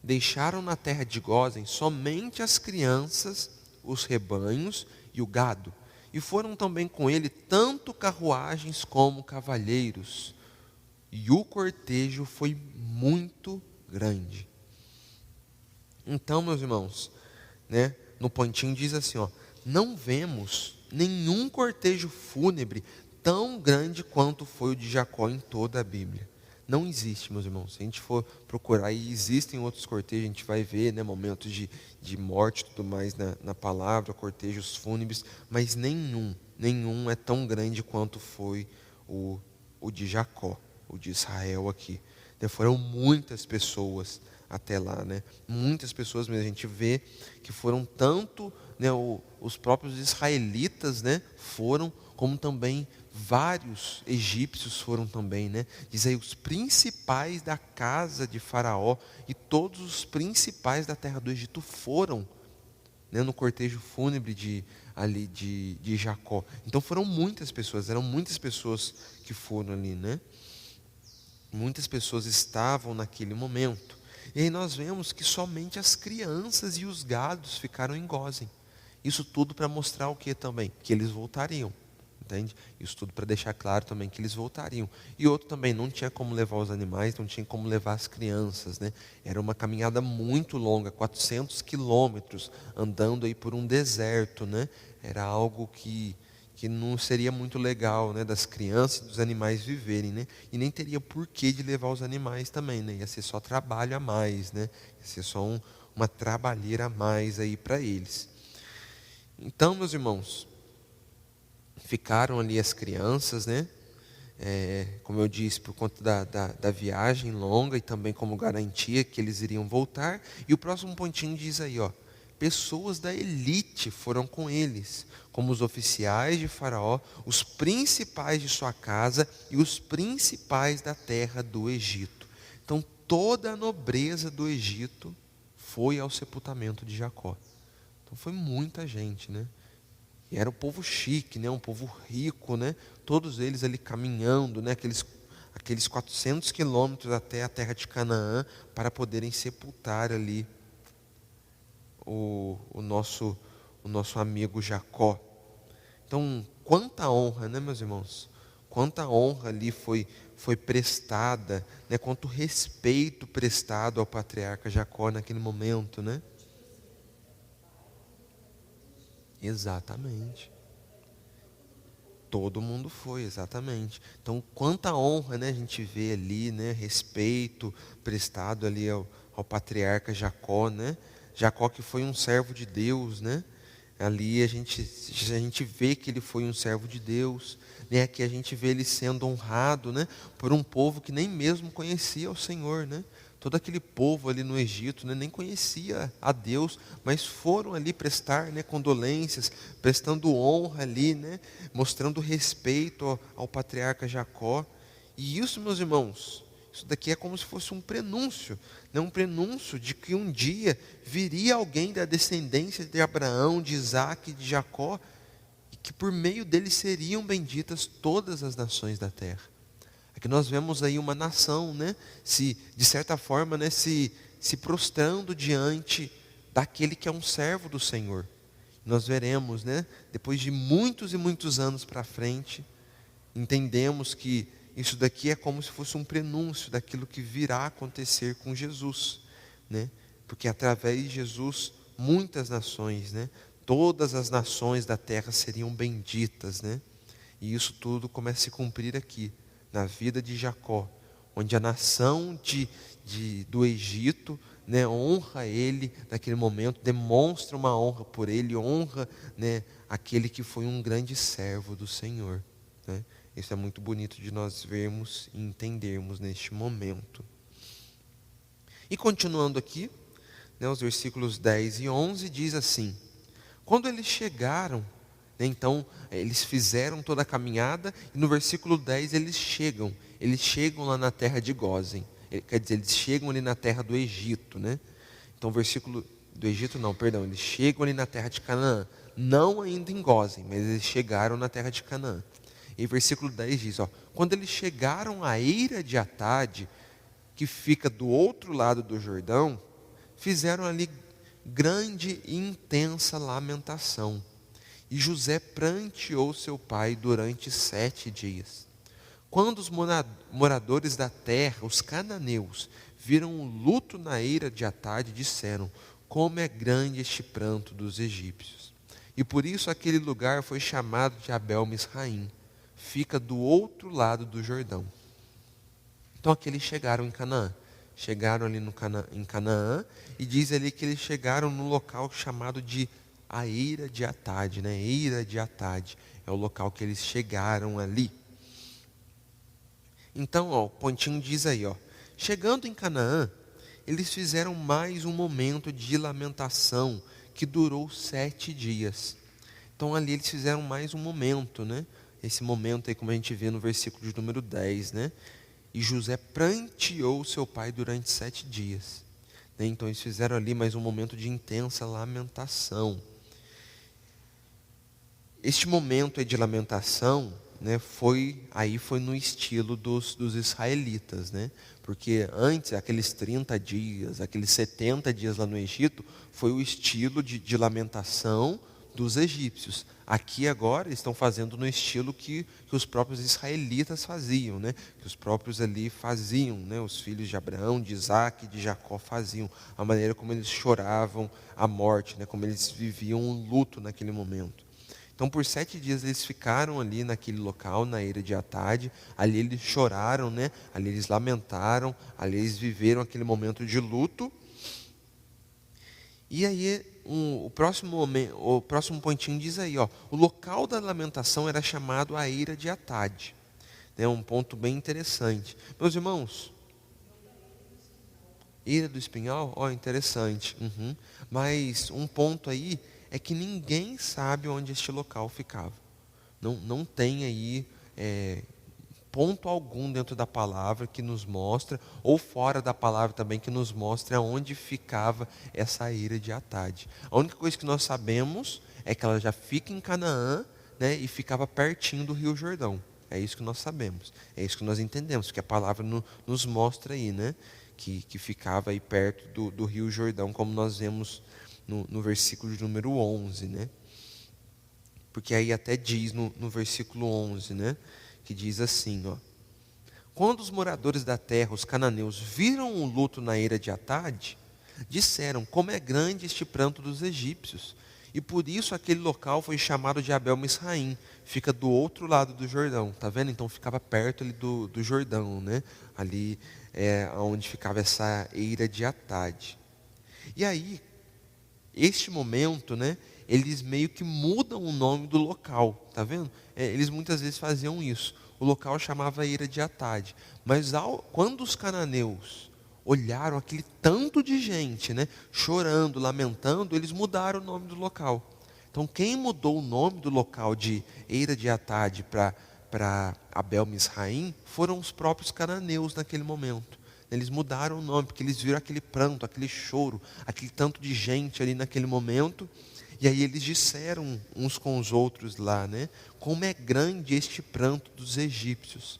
Deixaram na terra de Gósen somente as crianças, os rebanhos e o gado, e foram também com ele tanto carruagens como cavalheiros, e o cortejo foi muito grande. Então, meus irmãos, né, no pontinho diz assim, ó, não vemos nenhum cortejo fúnebre tão grande quanto foi o de Jacó em toda a Bíblia. Não existe, meus irmãos. Se a gente for procurar, e existem outros cortejos, a gente vai ver, né, momentos de morte e tudo mais na palavra, cortejos fúnebres, mas nenhum é tão grande quanto foi o de Jacó, o de Israel aqui. Foram muitas pessoas até lá, né? Muitas pessoas mesmo. A gente vê que foram tanto, né, os próprios israelitas, né, foram, como também vários egípcios foram também, né? Diz aí, os principais da casa de Faraó e todos os principais da terra do Egito foram, né, no cortejo fúnebre de Jacó. Então foram muitas pessoas, eram muitas pessoas que foram ali, né? Muitas pessoas estavam naquele momento. E aí nós vemos que somente as crianças e os gados ficaram em Gósen. Isso tudo para mostrar o que também? Que eles voltariam. Entende? Isso tudo para deixar claro também que eles voltariam. E outro também, não tinha como levar os animais, não tinha como levar as crianças, né? Era uma caminhada muito longa, 400 quilômetros, andando aí por um deserto, né? Era algo que não seria muito legal, né, das crianças e dos animais viverem, né? E nem teria porquê de levar os animais também, né? Ia ser só trabalho a mais, né? Ia ser só uma trabalheira a mais aí para eles. Então, meus irmãos, ficaram ali as crianças, né? Como eu disse, por conta da viagem longa e também como garantia que eles iriam voltar. E o próximo pontinho diz aí, ó, pessoas da elite foram com eles, como os oficiais de Faraó, os principais de sua casa e os principais da terra do Egito. Então toda a nobreza do Egito foi ao sepultamento de Jacó. Então foi muita gente, né? E era um povo chique, né? Um povo rico, né? Todos eles ali caminhando, né? Aqueles 400 quilômetros até a terra de Canaã para poderem sepultar ali o nosso amigo Jacó. Então, quanta honra, né, meus irmãos? Quanta honra ali foi prestada, né? Quanto respeito prestado ao patriarca Jacó naquele momento, né? Exatamente. Todo mundo foi, exatamente. Então, quanta honra, né, a gente vê ali, né, respeito prestado ali ao patriarca Jacó, né? Jacó que foi um servo de Deus, né? Ali a gente vê que ele foi um servo de Deus, né? Aqui a gente vê ele sendo honrado, né, por um povo que nem mesmo conhecia o Senhor, né? Todo aquele povo ali no Egito, né, nem conhecia a Deus, mas foram ali prestar, né, condolências, prestando honra ali, né, mostrando respeito ao patriarca Jacó. E isso, meus irmãos, isso daqui é como se fosse um prenúncio, né, um prenúncio de que um dia viria alguém da descendência de Abraão, de Isaac e de Jacó, e que por meio dele seriam benditas todas as nações da terra. Aqui nós vemos aí uma nação, né, de certa forma, né, se prostrando diante daquele que é um servo do Senhor. Nós veremos, né, depois de muitos e muitos anos para frente, entendemos que isso daqui é como se fosse um prenúncio daquilo que virá a acontecer com Jesus, né? Porque através de Jesus muitas nações, né, todas as nações da terra seriam benditas, né? E isso tudo começa a se cumprir aqui, na vida de Jacó, onde a nação do Egito, né, honra ele naquele momento, demonstra uma honra por ele, honra, né, aquele que foi um grande servo do Senhor, né? Isso é muito bonito de nós vermos e entendermos neste momento. E continuando aqui, né, os versículos 10 e 11 diz assim: quando eles chegaram, né, então eles fizeram toda a caminhada, e no versículo 10 eles chegam lá na terra de Gósen, quer dizer, eles chegam ali na terra do Egito, né? Então versículo do Egito não, perdão, eles chegam ali na terra de Canaã, não ainda em Gósen, mas eles chegaram na terra de Canaã. E versículo 10 diz, ó, quando eles chegaram à eira de Atade, que fica do outro lado do Jordão, fizeram ali grande e intensa lamentação. E José pranteou seu pai durante 7 dias. Quando os moradores da terra, os cananeus, viram o luto na eira de Atade, disseram: como é grande este pranto dos egípcios. E por isso aquele lugar foi chamado de Abel-Misraim. Fica do outro lado do Jordão. Então aqui eles chegaram em Canaã. Chegaram ali em Canaã, e diz ali que eles chegaram no local chamado de a Eira de Atade, né? Eira de Atade é o local que eles chegaram ali. Então, ó, o pontinho diz aí, ó, chegando em Canaã, eles fizeram mais um momento de lamentação que durou 7 dias. Então ali eles fizeram mais um momento, né? Esse momento aí, como a gente vê no versículo de número 10, né? E José pranteou seu pai durante 7 dias. Né? Então eles fizeram ali mais um momento de intensa lamentação. Este momento aí de lamentação, né, foi no estilo dos israelitas, né? Porque antes, aqueles 30 dias, aqueles 70 dias lá no Egito, foi o estilo de lamentação dos egípcios. Aqui agora estão fazendo no estilo que os próprios israelitas faziam, né? Que os próprios ali faziam, né? Os filhos de Abraão, de Isaac, de Jacó faziam. A maneira como eles choravam a morte, né? Como eles viviam um luto naquele momento. Então por 7 dias eles ficaram ali naquele local, na Eira de Atade. Ali eles choraram, né? Ali eles lamentaram, ali eles viveram aquele momento de luto. E aí o próximo pontinho diz aí, ó, o local da lamentação era chamado a Eira de Atade. É um ponto bem interessante. Meus irmãos, Eira do Espinhal, ó, interessante. Uhum. Mas um ponto aí é que ninguém sabe onde este local ficava. Não tem aí ponto algum dentro da palavra que nos mostra, ou fora da palavra também, que nos mostra onde ficava essa Eira de Atade. A única coisa que nós sabemos é que ela já fica em Canaã, né, e ficava pertinho do Rio Jordão. É isso que nós sabemos, é isso que nós entendemos, que a palavra nos mostra aí, né, que ficava aí perto do Rio Jordão, como nós vemos no versículo de número 11, né? Porque aí até diz no versículo 11, né? Que diz assim, ó: quando os moradores da terra, os cananeus, viram o luto na Eira de Atade, disseram, como é grande este pranto dos egípcios. E por isso aquele local foi chamado de Abel Misraim, fica do outro lado do Jordão, tá vendo? Então ficava perto ali do Jordão, né? Ali onde ficava essa Eira de Atade. E aí, este momento, né, eles meio que mudam o nome do local, tá vendo? Eles muitas vezes faziam isso. O local chamava Eira de Atade, mas quando os cananeus olharam aquele tanto de gente, né, chorando, lamentando, eles mudaram o nome do local. Então quem mudou o nome do local de Eira de Atade para Abel Misraim foram os próprios cananeus naquele momento. Eles mudaram o nome, porque eles viram aquele pranto, aquele choro, aquele tanto de gente ali naquele momento. E aí eles disseram uns com os outros lá, né? Como é grande este pranto dos egípcios.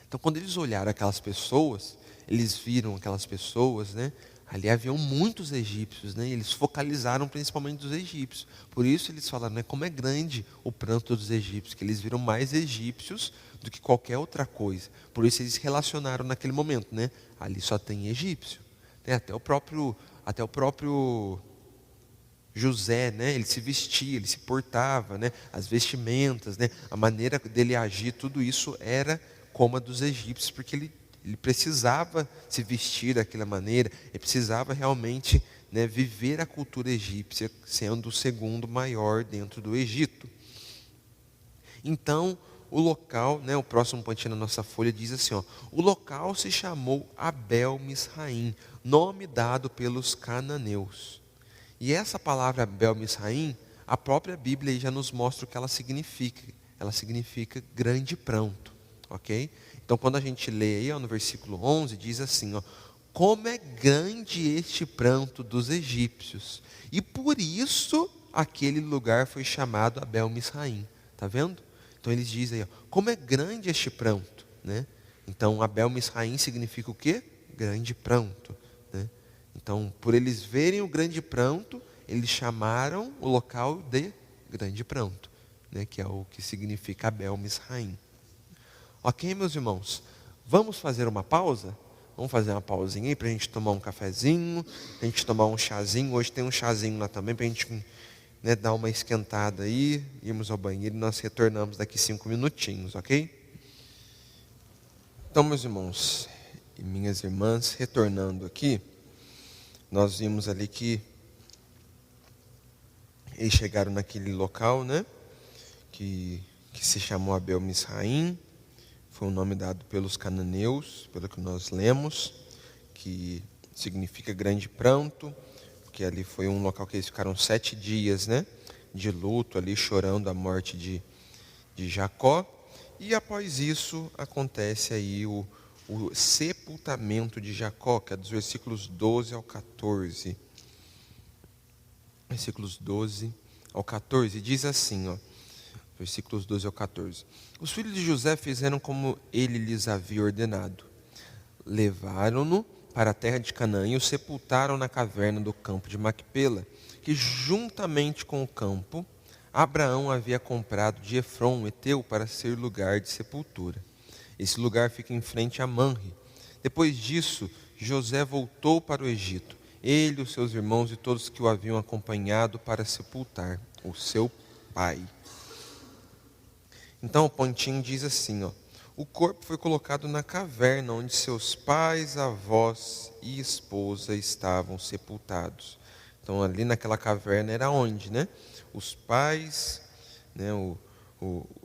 Então quando eles olharam aquelas pessoas, eles viram aquelas pessoas, né? Ali haviam muitos egípcios, né? Eles focalizaram principalmente dos egípcios. Por isso eles falaram, né? Como é grande o pranto dos egípcios, que eles viram mais egípcios do que qualquer outra coisa. Por isso eles relacionaram naquele momento, né? Ali só tem egípcio. Né? Até o próprio José, né? Ele se vestia, ele se portava, né? As vestimentas, né? A maneira dele agir, tudo isso era como a dos egípcios, porque ele precisava se vestir daquela maneira, ele precisava realmente, né, viver a cultura egípcia, sendo o segundo maior dentro do Egito. Então, o local, né, o próximo pontinho na nossa folha diz assim, ó, o local se chamou Abel Misraim, nome dado pelos cananeus. E essa palavra Abel Misraim, a própria Bíblia já nos mostra o que ela significa. Ela significa grande pranto, ok? Então quando a gente lê aí, ó, no versículo 11, diz assim, ó, como é grande este pranto dos egípcios. E por isso aquele lugar foi chamado Abel Misraim. Tá vendo? Então eles dizem, ó, como é grande este pranto, né? Então Abel Misraim significa o quê? Grande pranto, né? Então, por eles verem o grande pranto, eles chamaram o local de grande pranto, né? Que é o que significa Abel Misraim. Ok, meus irmãos? Vamos fazer uma pausa? Vamos fazer uma pausinha aí para a gente tomar um cafezinho, a gente tomar um chazinho. Hoje tem um chazinho lá também para a gente, né, dar uma esquentada aí, irmos ao banheiro e nós retornamos daqui 5 minutinhos, ok? Então Então, meus irmãos e minhas irmãs, retornando aqui, nós vimos ali que eles chegaram naquele local, né? Que se chamou Abel Misraim, foi um nome dado pelos cananeus, pelo que nós lemos, que significa grande pranto, porque ali foi um local que eles ficaram 7 dias, né? De luto ali, chorando a morte de Jacó. E após isso acontece aí o sepultamento de Jacó, que é dos versículos 12 ao 14. Versículos 12 ao 14, diz assim, ó, versículos 12 ao 14. Os filhos de José fizeram como ele lhes havia ordenado. Levaram-no para a terra de Canaã e o sepultaram na caverna do campo de Macpela, que juntamente com o campo, Abraão havia comprado de Efron, heteu, para ser lugar de sepultura. Esse lugar fica em frente a Manre. Depois disso, José voltou para o Egito, ele, os seus irmãos e todos que o haviam acompanhado para sepultar o seu pai. Então o pontinho diz assim, ó: o corpo foi colocado na caverna onde seus pais, avós e esposa estavam sepultados. Então ali naquela caverna era onde, né? Os pais, né?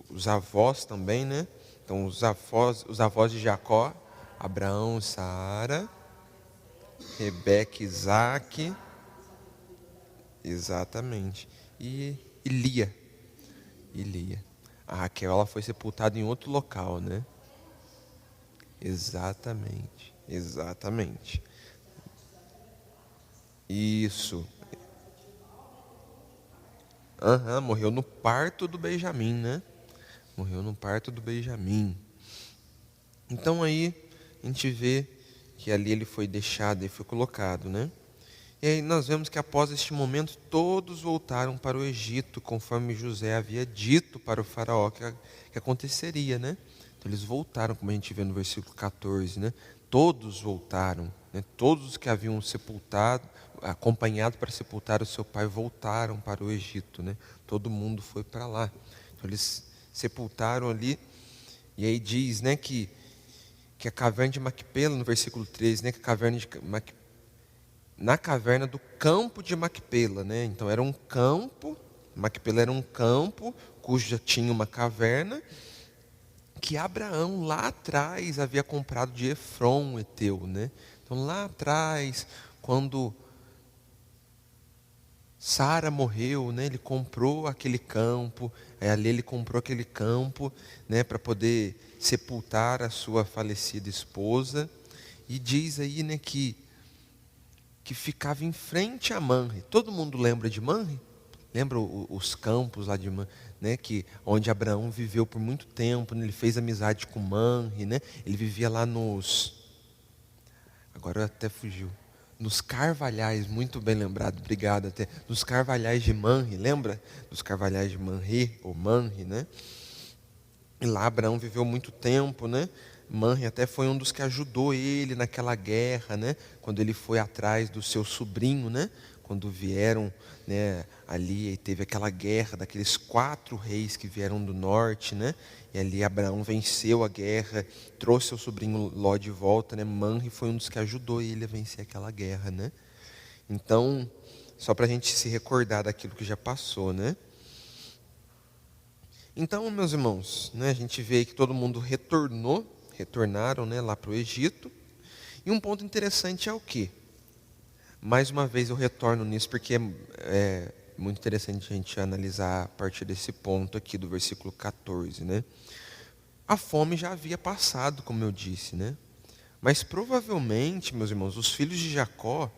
Os avós também, né? Então os avós de Jacó, Abraão, Sara, Rebeca, Isaac, exatamente, e Lia. A Raquel, ela foi sepultada em outro local, né? Exatamente. Isso. Morreu no parto do Benjamim, né? Então aí a gente vê que ali ele foi deixado e foi colocado, né? E aí nós vemos que após este momento todos voltaram para o Egito, conforme José havia dito para o faraó que aconteceria, né? Então eles voltaram, como a gente vê no versículo 14, né? Todos voltaram, né? Todos os que haviam acompanhado para sepultar o seu pai, voltaram para o Egito, né? Todo mundo foi para lá. Então eles sepultaram ali, e aí diz, né, que a caverna de Macpela, no versículo 13, né, que a caverna de na caverna do campo de Macpela, né? Então era um campo, Macpela era um campo cuja tinha uma caverna que Abraão lá atrás havia comprado de Efron, heteu, né? Então lá atrás, quando Sara morreu, né? Ele comprou aquele campo, ali ele comprou aquele campo, né? Para poder sepultar a sua falecida esposa. E diz aí, né, que ficava em frente a Manre. Todo mundo lembra de Manre? Lembra os campos lá de Manre, né? Onde Abraão viveu por muito tempo, né? Ele fez amizade com Manre, né? Ele vivia lá agora até fugiu. Nos carvalhais, muito bem lembrado, obrigado até. Nos carvalhais de Manre, lembra? Dos carvalhais de Manre, ou Manre, né? E lá Abraão viveu muito tempo, né? Manre até foi um dos que ajudou ele naquela guerra, né? Quando ele foi atrás do seu sobrinho, né? Quando vieram, né, ali e teve aquela guerra daqueles 4 reis que vieram do norte, né? E ali Abraão venceu a guerra, trouxe seu sobrinho Ló de volta, né? Manre foi um dos que ajudou ele a vencer aquela guerra, né? Então, só para a gente se recordar daquilo que já passou, né? Então, meus irmãos, né, a gente vê que todo mundo retornaram, né, lá para o Egito. E um ponto interessante é o quê? Mais uma vez eu retorno nisso porque é muito interessante a gente analisar a partir desse ponto aqui do versículo 14, né? A fome já havia passado, como eu disse, né? Mas provavelmente, meus irmãos, os filhos de Jacó,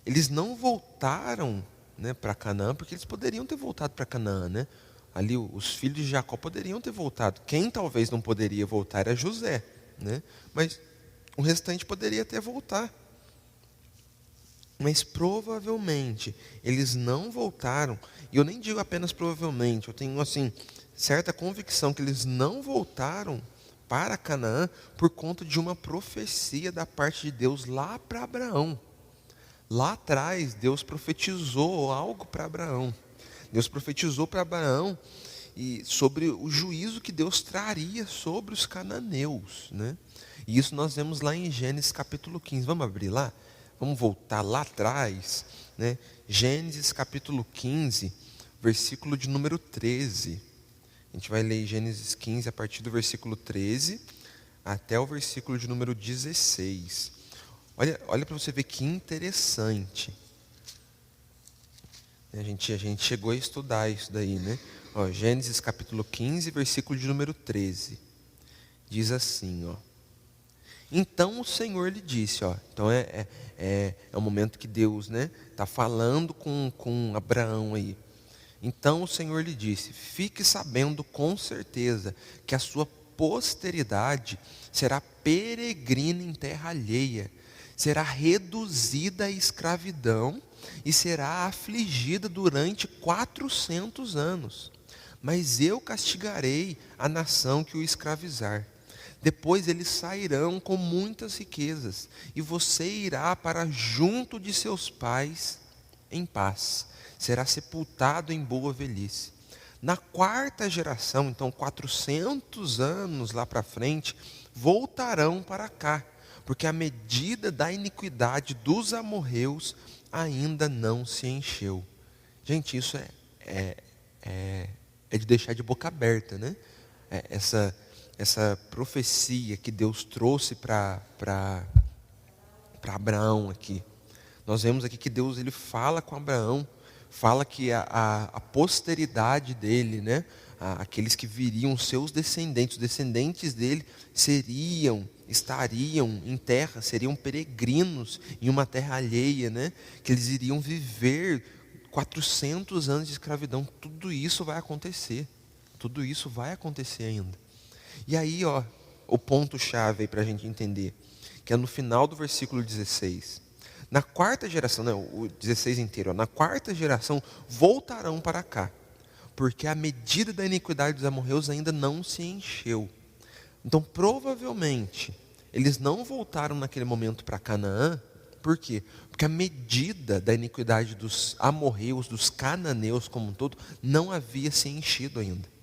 eles não voltaram, né, para Canaã, porque eles poderiam ter voltado para Canaã, né? Ali os filhos de Jacó poderiam ter voltado. Quem talvez não poderia voltar era José, né? Mas o restante poderia até voltar. Mas provavelmente eles não voltaram. E eu nem digo apenas provavelmente, eu tenho assim certa convicção que eles não voltaram para Canaã por conta de uma profecia da parte de Deus lá para Abraão. Lá atrás Deus profetizou algo para Abraão. Deus profetizou para Abraão e sobre o juízo que Deus traria sobre os cananeus, né? E isso nós vemos lá em Gênesis capítulo 15. Vamos abrir lá? Vamos voltar lá atrás, né? Gênesis capítulo 15, versículo de número 13. A gente vai ler Gênesis 15 a partir do versículo 13 até o versículo de número 16. Olha para você ver que interessante. A gente chegou a estudar isso daí, né? Ó, Gênesis capítulo 15, versículo de número 13. Diz assim, ó. Então o Senhor lhe disse, ó. Então é o momento que Deus, né, está falando com Abraão aí. Então o Senhor lhe disse: fique sabendo com certeza que a sua posteridade será peregrina em terra alheia, será reduzida à escravidão e será afligida durante 400 anos. Mas eu castigarei a nação que o escravizar. Depois eles sairão com muitas riquezas, e você irá para junto de seus pais em paz. Será sepultado em boa velhice. Na quarta geração, então 400 anos lá para frente, voltarão para cá, porque a medida da iniquidade dos amorreus ainda não se encheu. Gente, isso é de deixar de boca aberta, né? Essa profecia que Deus trouxe para Abraão aqui. Nós vemos aqui que Deus ele fala com Abraão, fala que a posteridade dele, né? Aqueles que viriam, seus descendentes, os descendentes dele estariam em terra, seriam peregrinos em uma terra alheia, né? Que eles iriam viver 400 anos de escravidão. Tudo isso vai acontecer. Tudo isso vai acontecer ainda. E aí, ó, o ponto-chave para a gente entender, que é no final do versículo 16. Na quarta geração, não, o 16 inteiro, ó, na quarta geração voltarão para cá, porque a medida da iniquidade dos amorreus ainda não se encheu. Então, provavelmente, eles não voltaram naquele momento para Canaã. Por quê? Porque a medida da iniquidade dos amorreus, dos cananeus como um todo, não havia se enchido ainda.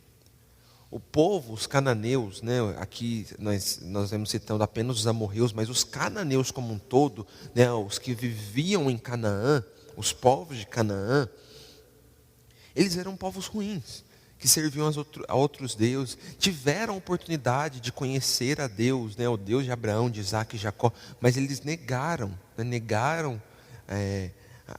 O povo, os cananeus, né, aqui nós vemos citando apenas os amorreus, mas os cananeus como um todo, né, os que viviam em Canaã, os povos de Canaã, eles eram povos ruins, que serviam a outros deuses, tiveram a oportunidade de conhecer a Deus, né, o Deus de Abraão, de Isaac e Jacó, mas eles negaram, né,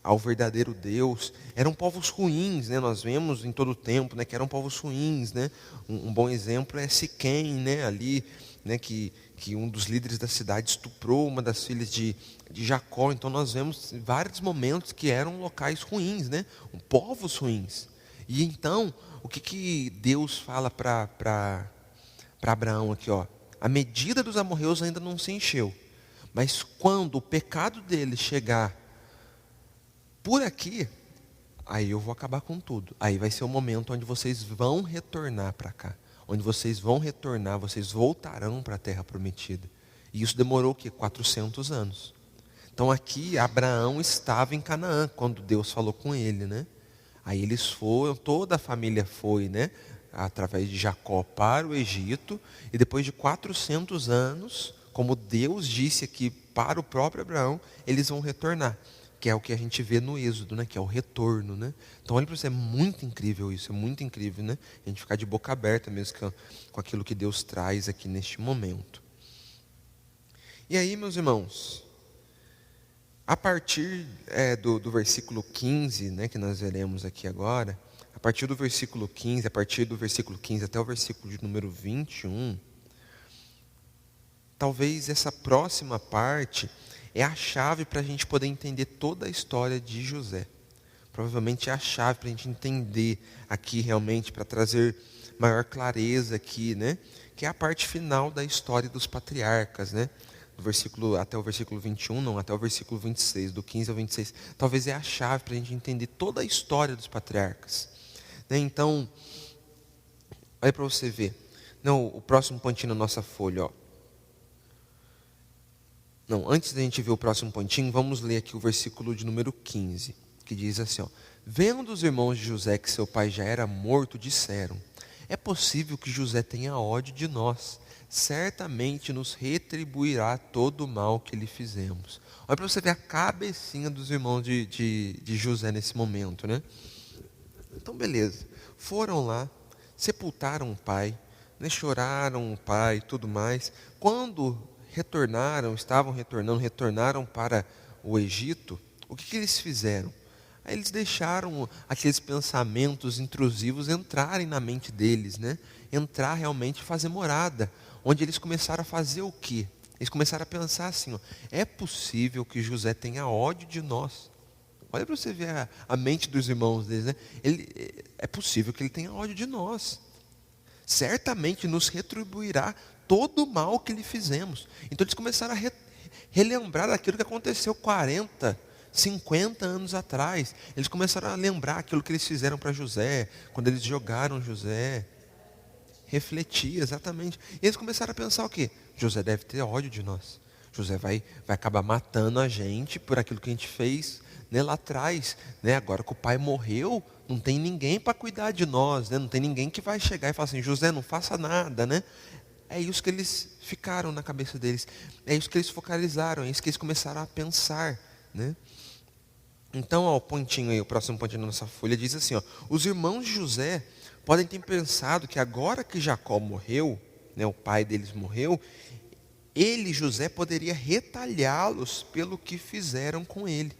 ao verdadeiro Deus. Eram povos ruins, né? Nós vemos em todo o tempo, né, que eram povos ruins, né? Um bom exemplo é Siquém, né, ali, né, que um dos líderes da cidade estuprou uma das filhas de Jacó. Então nós vemos vários momentos que eram locais ruins, né? Povos ruins. E então, o que Deus fala para Abraão aqui, ó? A medida dos amorreus ainda não se encheu, mas quando o pecado deles chegar por aqui, aí eu vou acabar com tudo. Aí vai ser o momento onde vocês vão retornar para cá. Onde vocês vão retornar, vocês voltarão para a terra prometida. E isso demorou o quê? 400 anos. Então aqui Abraão estava em Canaã, quando Deus falou com ele, né? Aí eles foram, toda a família foi, né? Através de Jacó para o Egito. E depois de 400 anos, como Deus disse aqui para o próprio Abraão, eles vão retornar. Que é o que a gente vê no Êxodo, né? Que é o retorno, né? Então olha para você, é muito incrível isso, é muito incrível, né? A gente ficar de boca aberta mesmo com aquilo que Deus traz aqui neste momento. E aí, meus irmãos, a partir do versículo 15, né, que nós veremos aqui agora, a partir do versículo 15 até o versículo de número 21, talvez essa próxima parte é a chave para a gente poder entender toda a história de José. Provavelmente é a chave para a gente entender aqui realmente, para trazer maior clareza aqui, né? Que é a parte final da história dos patriarcas, né? Até o versículo 21, não, até o versículo 26, do 15 ao 26. Talvez é a chave para a gente entender toda a história dos patriarcas, né? Então, olha para você ver. Não, o próximo pontinho na nossa folha, ó. Não, antes da gente ver o próximo pontinho, vamos ler aqui o versículo de número 15, que diz assim, ó: vendo os irmãos de José que seu pai já era morto, disseram: é possível que José tenha ódio de nós. Certamente nos retribuirá todo o mal que lhe fizemos. Olha para você ver a cabecinha dos irmãos de José nesse momento, né? Então, beleza. Foram lá, sepultaram o pai, né? Choraram o pai e tudo mais. Quando retornaram para o Egito, o que eles fizeram? Aí eles deixaram aqueles pensamentos intrusivos entrarem na mente deles, né? Entrar realmente e fazer morada. Onde eles começaram a fazer o quê? Eles começaram a pensar assim, ó, é possível que José tenha ódio de nós. Olha para você ver a mente dos irmãos deles, né? É possível que ele tenha ódio de nós. Certamente nos retribuirá todo o mal que lhe fizemos. Então eles começaram a relembrar daquilo que aconteceu 40, 50 anos atrás. Eles começaram a lembrar aquilo que eles fizeram para José, quando eles jogaram José. Refletir, exatamente. E eles começaram a pensar o quê? José deve ter ódio de nós. José vai acabar matando a gente por aquilo que a gente fez, né, lá atrás. Né? Agora que o pai morreu, não tem ninguém para cuidar de nós. Né? Não tem ninguém que vai chegar e falar assim, José, não faça nada. Né? É isso que eles ficaram na cabeça deles. É isso que eles focalizaram. É isso que eles começaram a pensar. Né? Então, ó, o pontinho aí, o próximo pontinho da nossa folha diz assim, ó, os irmãos de José podem ter pensado que agora que Jacó morreu, né, o pai deles morreu, ele, José, poderia retalhá-los pelo que fizeram com ele.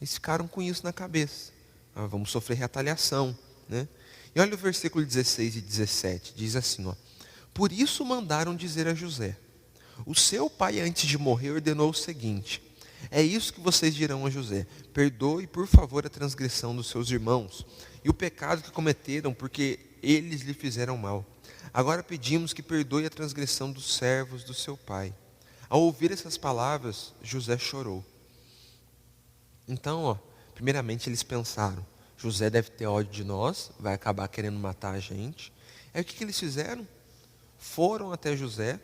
Eles ficaram com isso na cabeça. Ah, vamos sofrer retaliação. Né? E olha o versículo 16 e 17, diz assim, ó, por isso mandaram dizer a José, o seu pai antes de morrer ordenou o seguinte, é isso que vocês dirão a José, perdoe por favor a transgressão dos seus irmãos e o pecado que cometeram, porque eles lhe fizeram mal. Agora pedimos que perdoe a transgressão dos servos do seu pai. Ao ouvir essas palavras, José chorou. Então, ó, primeiramente eles pensaram, José deve ter ódio de nós, vai acabar querendo matar a gente. Aí o que eles fizeram? Foram até José,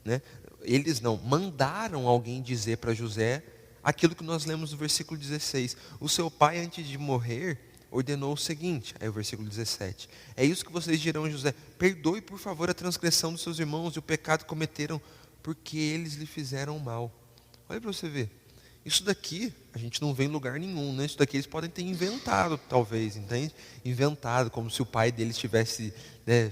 né? Eles não, mandaram alguém dizer para José aquilo que nós lemos no versículo 16. O seu pai, antes de morrer, ordenou o seguinte, aí o versículo 17. É isso que vocês dirão a José, perdoe por favor a transgressão dos seus irmãos e o pecado que cometeram, porque eles lhe fizeram mal. Olha para você ver. Isso daqui, a gente não vê em lugar nenhum, né? Isso daqui eles podem ter inventado, talvez, entende? Inventado, como se o pai deles tivesse, né,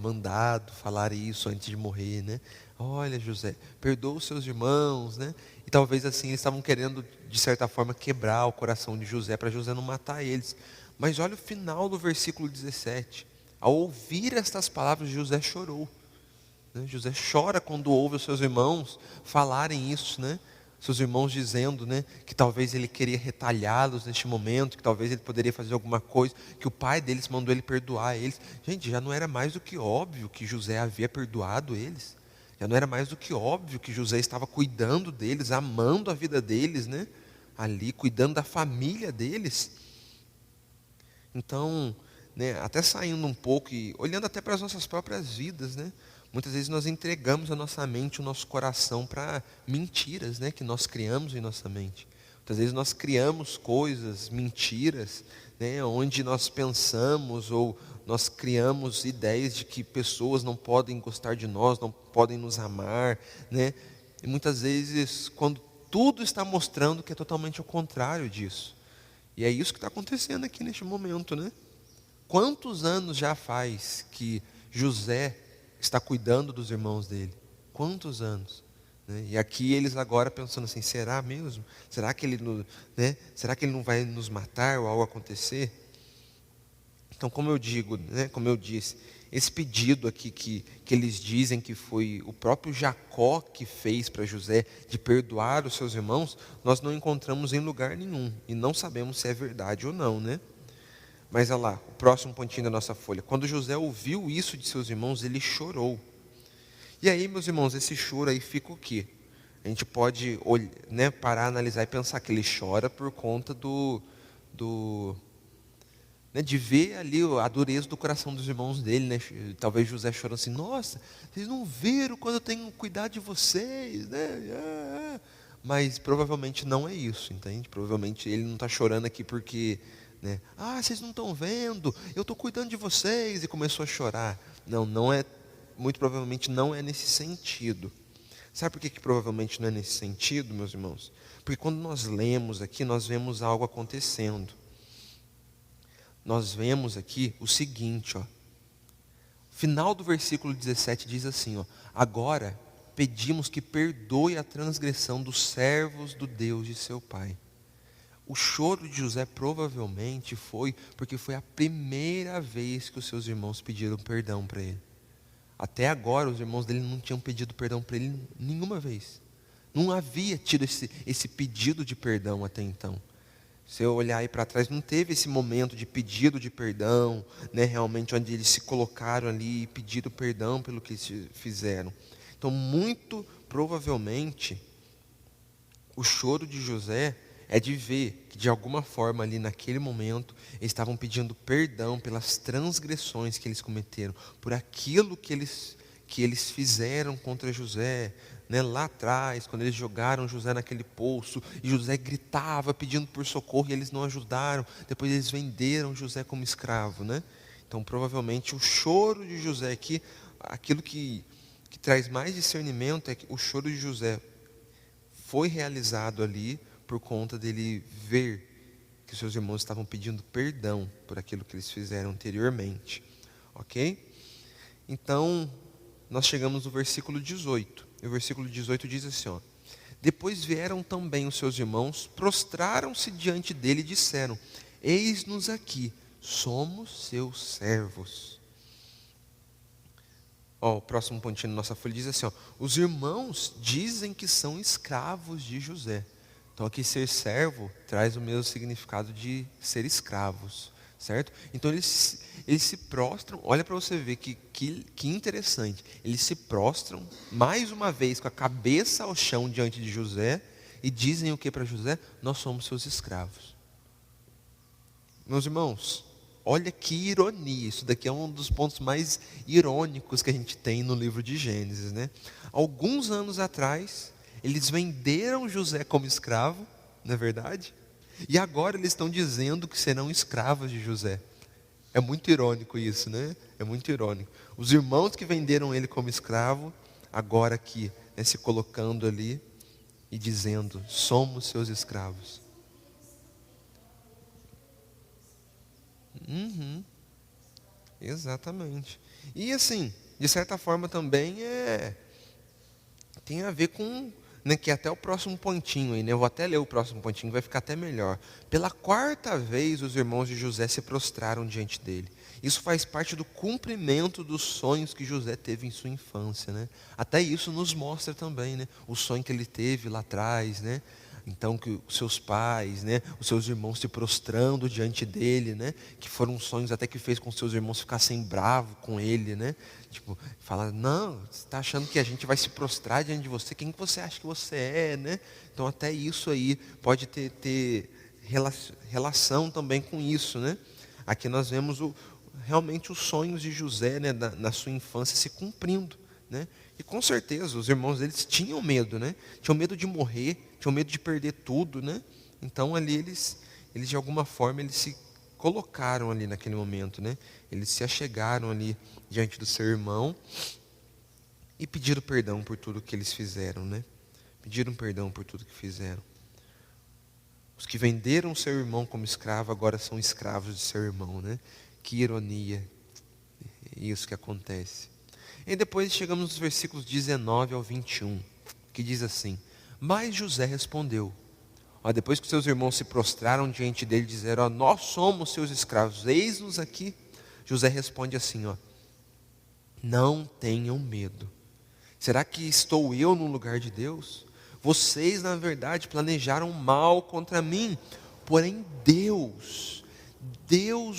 mandado falar isso antes de morrer, né? Olha, José, perdoa os seus irmãos, né? E talvez assim eles estavam querendo, de certa forma, quebrar o coração de José, para José não matar eles. Mas olha o final do versículo 17. Ao ouvir estas palavras, José chorou. Né? José chora quando ouve os seus irmãos falarem isso, né? Seus irmãos dizendo, né, que talvez ele queria retalhá-los neste momento, que talvez ele poderia fazer alguma coisa, que o pai deles mandou ele perdoar eles. Gente, já não era mais do que óbvio que José havia perdoado eles. Já não era mais do que óbvio que José estava cuidando deles, amando a vida deles, né? Ali, cuidando da família deles. Então, né, até saindo um pouco e olhando até para as nossas próprias vidas, né? Muitas vezes nós entregamos a nossa mente, o nosso coração para mentiras, né, que nós criamos em nossa mente. Muitas vezes nós criamos coisas, mentiras, né, onde nós pensamos ou nós criamos ideias de que pessoas não podem gostar de nós, não podem nos amar, né? E muitas vezes, quando tudo está mostrando que é totalmente o contrário disso. E é isso que está acontecendo aqui neste momento, né? Quantos anos já faz que José está cuidando dos irmãos dele? Quantos anos? Né? E aqui eles agora pensando assim, será mesmo? Será que né? Será que ele não vai nos matar ou algo acontecer? Então, como eu digo, né? Como eu disse, esse pedido aqui que eles dizem que foi o próprio Jacó que fez para José de perdoar os seus irmãos, nós não encontramos em lugar nenhum e não sabemos se é verdade ou não, né? Mas olha lá, o próximo pontinho da nossa folha. Quando José ouviu isso de seus irmãos, ele chorou. E aí, meus irmãos, esse choro aí fica o quê? A gente pode, né, parar, analisar e pensar que ele chora por conta né, de ver ali a dureza do coração dos irmãos dele, né? Talvez José chorando assim, nossa, vocês não viram quando eu tenho cuidado de vocês, né? Mas provavelmente não é isso, entende? Provavelmente ele não está chorando aqui porque, né? Ah, vocês não estão vendo, eu estou cuidando de vocês, e começou a chorar. Não, muito provavelmente não é nesse sentido. Sabe por que provavelmente não é nesse sentido, meus irmãos? Porque quando nós lemos aqui, nós vemos algo acontecendo. Nós vemos aqui o seguinte, ó. Final do versículo 17 diz assim, ó: agora pedimos que perdoe a transgressão dos servos do Deus de seu pai. O choro de José provavelmente foi porque foi a primeira vez que os seus irmãos pediram perdão para ele. Até agora os irmãos dele não tinham pedido perdão para ele nenhuma vez. Não havia tido esse pedido de perdão até então. Se eu olhar aí para trás, não teve esse momento de pedido de perdão, né, realmente onde eles se colocaram ali e pediram perdão pelo que eles fizeram. Então, muito provavelmente, o choro de José é de ver que de alguma forma ali naquele momento, eles estavam pedindo perdão pelas transgressões que eles cometeram, por aquilo que eles fizeram contra José, né, lá atrás, quando eles jogaram José naquele poço, e José gritava pedindo por socorro e eles não ajudaram, depois eles venderam José como escravo, né? Então provavelmente o choro de José aqui, aquilo que traz mais discernimento é que o choro de José foi realizado ali por conta dele ver que seus irmãos estavam pedindo perdão por aquilo que eles fizeram anteriormente, ok? Então nós chegamos no versículo 18. E o versículo 18 diz assim, ó: depois vieram também os seus irmãos, prostraram-se diante dele e disseram: eis-nos aqui, somos seus servos. Ó, o próximo pontinho da nossa folha diz assim, ó: os irmãos dizem que são escravos de José. Então aqui ser servo traz o mesmo significado de ser escravos, certo? Então eles se prostram, olha para você ver que interessante, eles se prostram mais uma vez com a cabeça ao chão diante de José e dizem o que para José? Nós somos seus escravos. Meus irmãos, olha que ironia, isso daqui é um dos pontos mais irônicos que a gente tem no livro de Gênesis, né? Alguns anos atrás, eles venderam José como escravo, não é verdade? E agora eles estão dizendo que serão escravos de José. É muito irônico isso, né? É muito irônico. Os irmãos que venderam ele como escravo, agora aqui, né, se colocando ali e dizendo: somos seus escravos. Exatamente. E assim, de certa forma também tem a ver com, né, que até o próximo pontinho aí, né? Eu vou até ler o próximo pontinho, vai ficar até melhor. Pela quarta vez os irmãos de José se prostraram diante dele. Isso faz parte do cumprimento dos sonhos que José teve em sua infância, né? Até isso nos mostra também, né? O sonho que ele teve lá atrás, né? Então que os seus pais, né, os seus irmãos se prostrando diante dele, né, que foram sonhos até que fez com que seus irmãos ficassem bravos com ele, né, tipo, falar, não, você está achando que a gente vai se prostrar diante de você, quem que você acha que você é, né? Então até isso aí pode ter relação também com isso, né? Aqui nós vemos realmente os sonhos de José, né, na sua infância se cumprindo, né? E com certeza os irmãos deles tinham medo, né? Tinham medo de morrer, tinham medo de perder tudo, né? Então ali eles de alguma forma eles se colocaram ali naquele momento, né? Eles se achegaram ali diante do seu irmão e pediram perdão por tudo que eles fizeram, né? Pediram perdão por tudo que fizeram. Os que venderam seu irmão como escravo agora são escravos de seu irmão, né? Que ironia, isso que acontece. E depois chegamos nos versículos 19 ao 21, que diz assim: mas José respondeu, ó, depois que seus irmãos se prostraram diante dele, disseram, ó, nós somos seus escravos, eis-nos aqui. José responde assim, ó: não tenham medo. Será que estou eu no lugar de Deus? Vocês, na verdade, planejaram mal contra mim, porém Deus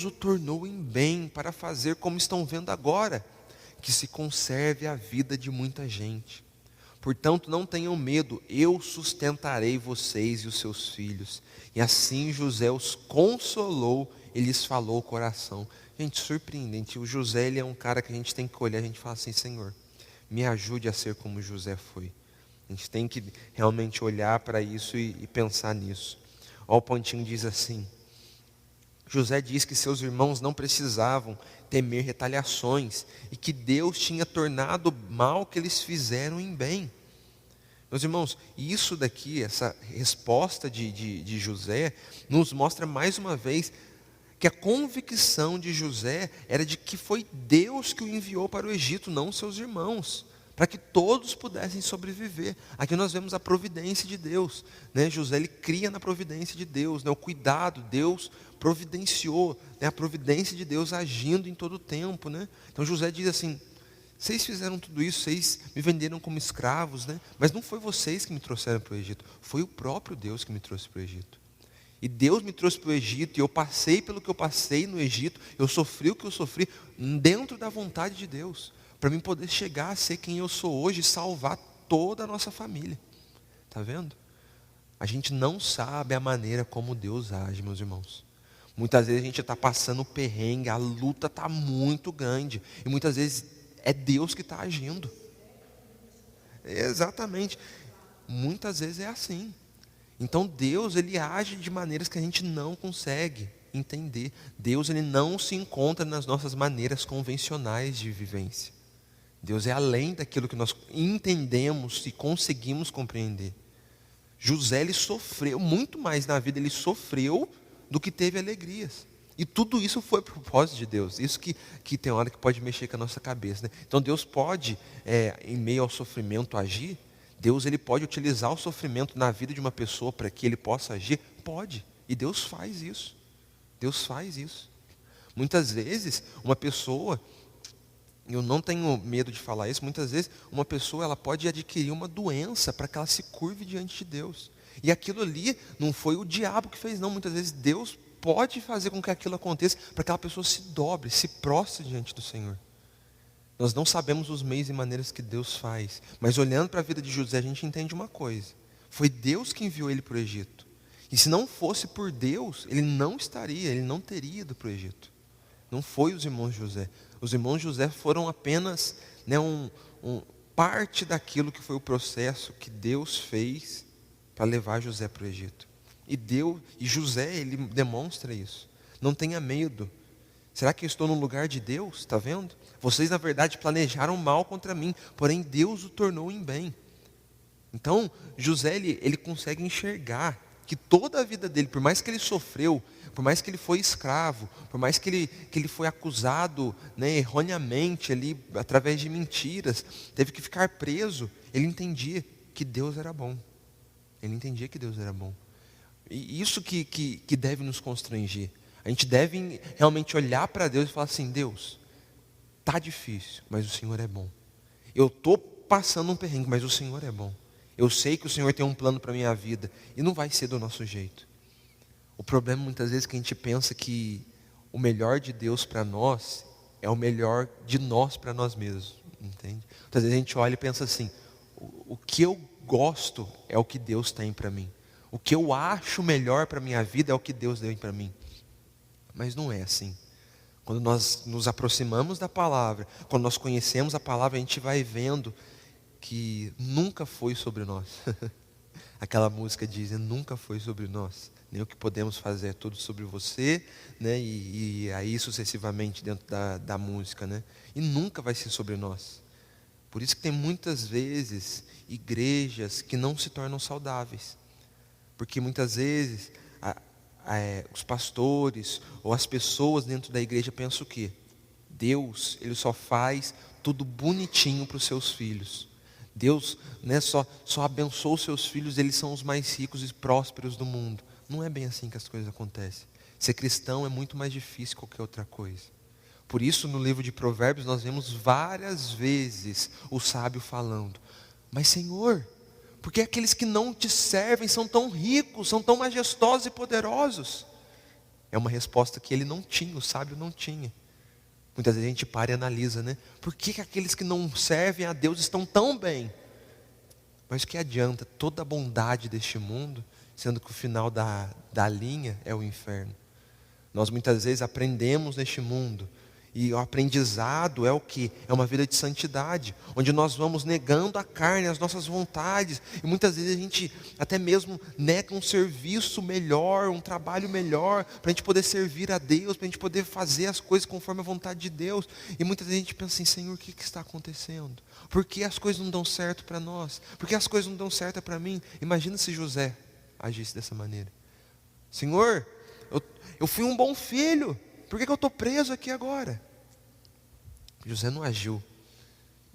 o tornou em bem para fazer como estão vendo agora, que se conserve a vida de muita gente. Portanto, não tenham medo, eu sustentarei vocês e os seus filhos. E assim José os consolou e lhes falou o coração. Gente, surpreendente, o José, ele é um cara que a gente tem que olhar, a gente fala assim, Senhor, me ajude a ser como José foi. A gente tem que realmente olhar para isso e pensar nisso. Ó, o pontinho diz assim: José diz que seus irmãos não precisavam temer retaliações e que Deus tinha tornado o mal que eles fizeram em bem. Meus irmãos, isso daqui, essa resposta de José, nos mostra mais uma vez que a convicção de José era de que foi Deus que o enviou para o Egito, não seus irmãos, para que todos pudessem sobreviver. Aqui nós vemos a providência de Deus, né? José, ele cria na providência de Deus, né? O cuidado, Deus providenciou, né? A providência de Deus agindo em todo o tempo, né? Então José diz assim: vocês fizeram tudo isso, vocês me venderam como escravos, né? Mas não foi vocês que me trouxeram para o Egito, foi o próprio Deus que me trouxe para o Egito. E Deus me trouxe para o Egito, e eu passei pelo que eu passei no Egito, eu sofri o que eu sofri, dentro da vontade de Deus, para mim poder chegar a ser quem eu sou hoje e salvar toda a nossa família. Está vendo? A gente não sabe a maneira como Deus age, meus irmãos. Muitas vezes a gente está passando perrengue, a luta está muito grande, e muitas vezes é Deus que está agindo. Exatamente. Muitas vezes é assim. Então Deus, ele age de maneiras que a gente não consegue entender. Deus, ele não se encontra nas nossas maneiras convencionais de vivência. Deus é além daquilo que nós entendemos e conseguimos compreender. José, ele sofreu muito mais na vida, ele sofreu do que teve alegrias. E tudo isso foi propósito de Deus. Isso que tem hora que pode mexer com a nossa cabeça, né? Então Deus pode, em meio ao sofrimento, agir. Deus, ele pode utilizar o sofrimento na vida de uma pessoa para que ele possa agir? Pode. E Deus faz isso. Deus faz isso. Muitas vezes, uma pessoa, eu não tenho medo de falar isso, muitas vezes uma pessoa, ela pode adquirir uma doença para que ela se curve diante de Deus. E aquilo ali não foi o diabo que fez, não. Muitas vezes Deus pode fazer com que aquilo aconteça para que aquela pessoa se dobre, se prostre diante do Senhor. Nós não sabemos os meios e maneiras que Deus faz, mas olhando para a vida de José, a gente entende uma coisa: foi Deus que enviou ele para o Egito. E se não fosse por Deus, ele não teria ido para o Egito. Não foi os irmãos de José. Os irmãos de José foram apenas, né, parte daquilo que foi o processo que Deus fez para levar José para o Egito. E José, ele demonstra isso. Não tenha medo. Será que eu estou no lugar de Deus? Está vendo? Vocês, na verdade, planejaram mal contra mim, porém Deus o tornou em bem. Então, José, ele consegue enxergar que toda a vida dele, por mais que ele sofreu, por mais que ele foi escravo, por mais que ele foi acusado, né, erroneamente, ali, através de mentiras, teve que ficar preso, ele entendia que Deus era bom. Ele entendia que Deus era bom. E isso que deve nos constranger. A gente deve realmente olhar para Deus e falar assim: Deus, está difícil, mas o Senhor é bom. Eu estou passando um perrengue, mas o Senhor é bom. Eu sei que o Senhor tem um plano para a minha vida, e não vai ser do nosso jeito. O problema muitas vezes é que a gente pensa que o melhor de Deus para nós é o melhor de nós para nós mesmos, entende? Muitas vezes a gente olha e pensa assim: o que eu gosto é o que Deus tem para mim. O que eu acho melhor para a minha vida é o que Deus deu para mim. Mas não é assim. Quando nós nos aproximamos da palavra, quando nós conhecemos a palavra, a gente vai vendo que nunca foi sobre nós. Aquela música diz: nunca foi sobre nós. Nem o que podemos fazer é tudo sobre você, né? E aí sucessivamente dentro da música, né? E nunca vai ser sobre nós. Por isso que tem muitas vezes igrejas que não se tornam saudáveis. Porque muitas vezes os pastores ou as pessoas dentro da igreja pensam o quê? Deus, ele só faz tudo bonitinho para os seus filhos. Deus, né, só abençoa os seus filhos, eles são os mais ricos e prósperos do mundo. Não é bem assim que as coisas acontecem. Ser cristão é muito mais difícil que qualquer outra coisa. Por isso, no livro de Provérbios, nós vemos várias vezes o sábio falando: mas Senhor, por que aqueles que não te servem são tão ricos, são tão majestosos e poderosos? É uma resposta que ele não tinha, o sábio não tinha. Muitas vezes a gente para e analisa, né? Por que aqueles que não servem a Deus estão tão bem? Mas o que adianta toda a bondade deste mundo, sendo que o final da linha é o inferno? Nós muitas vezes aprendemos neste mundo, E o aprendizado é o quê? É uma vida de santidade, onde nós vamos negando a carne, as nossas vontades, e muitas vezes a gente até mesmo nega um serviço melhor, um trabalho melhor, para a gente poder servir a Deus, para a gente poder fazer as coisas conforme a vontade de Deus. E muitas vezes a gente pensa assim, Senhor, o que está acontecendo? Por que as coisas não dão certo para nós? Por que as coisas não dão certo para mim? Imagina se José agisse dessa maneira. Senhor, eu fui um bom filho, por que eu estou preso aqui agora? José não agiu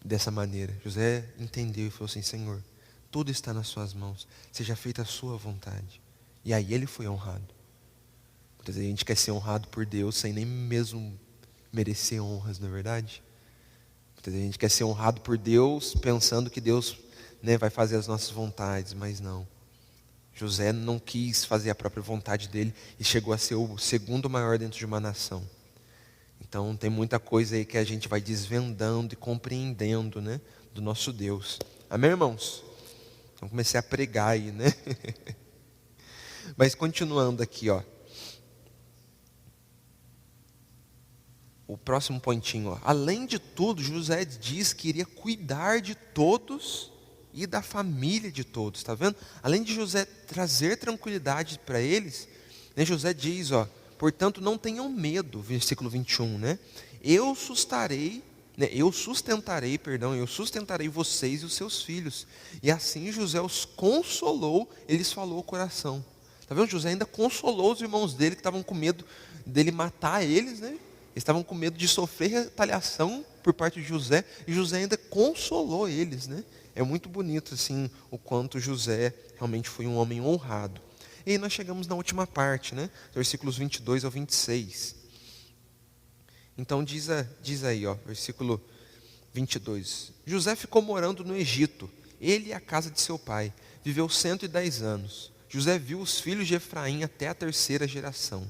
dessa maneira. José entendeu e falou assim, Senhor, tudo está nas suas mãos, seja feita a sua vontade. E aí ele foi honrado. Muitas vezes a gente quer ser honrado por Deus sem nem mesmo merecer honras, não é verdade? Muitas vezes a gente quer ser honrado por Deus pensando que Deus, né, vai fazer as nossas vontades, mas não. José não quis fazer a própria vontade dele e chegou a ser o segundo maior dentro de uma nação. Então tem muita coisa aí que a gente vai desvendando e compreendendo, né, do nosso Deus. Amém, irmãos? Então comecei a pregar aí, né? Mas continuando aqui, ó. O próximo pontinho, ó. Além de tudo, José diz que iria cuidar de todos e da família de todos, está vendo? Além de José trazer tranquilidade para eles, né, José diz, ó, portanto não tenham medo, versículo 21, né? Eu sustentarei vocês e os seus filhos. E assim José os consolou, ele lhes falou o coração. Está vendo? José ainda consolou os irmãos dele que estavam com medo dele matar eles, né? Eles estavam com medo de sofrer retaliação por parte de José, e José ainda consolou eles, né? É muito bonito assim o quanto José realmente foi um homem honrado. E aí nós chegamos na última parte, né? Versículos 22 ao 26. Então diz aí, ó, versículo 22. José ficou morando no Egito, ele e a casa de seu pai. Viveu 110 anos. José viu os filhos de Efraim até a terceira geração.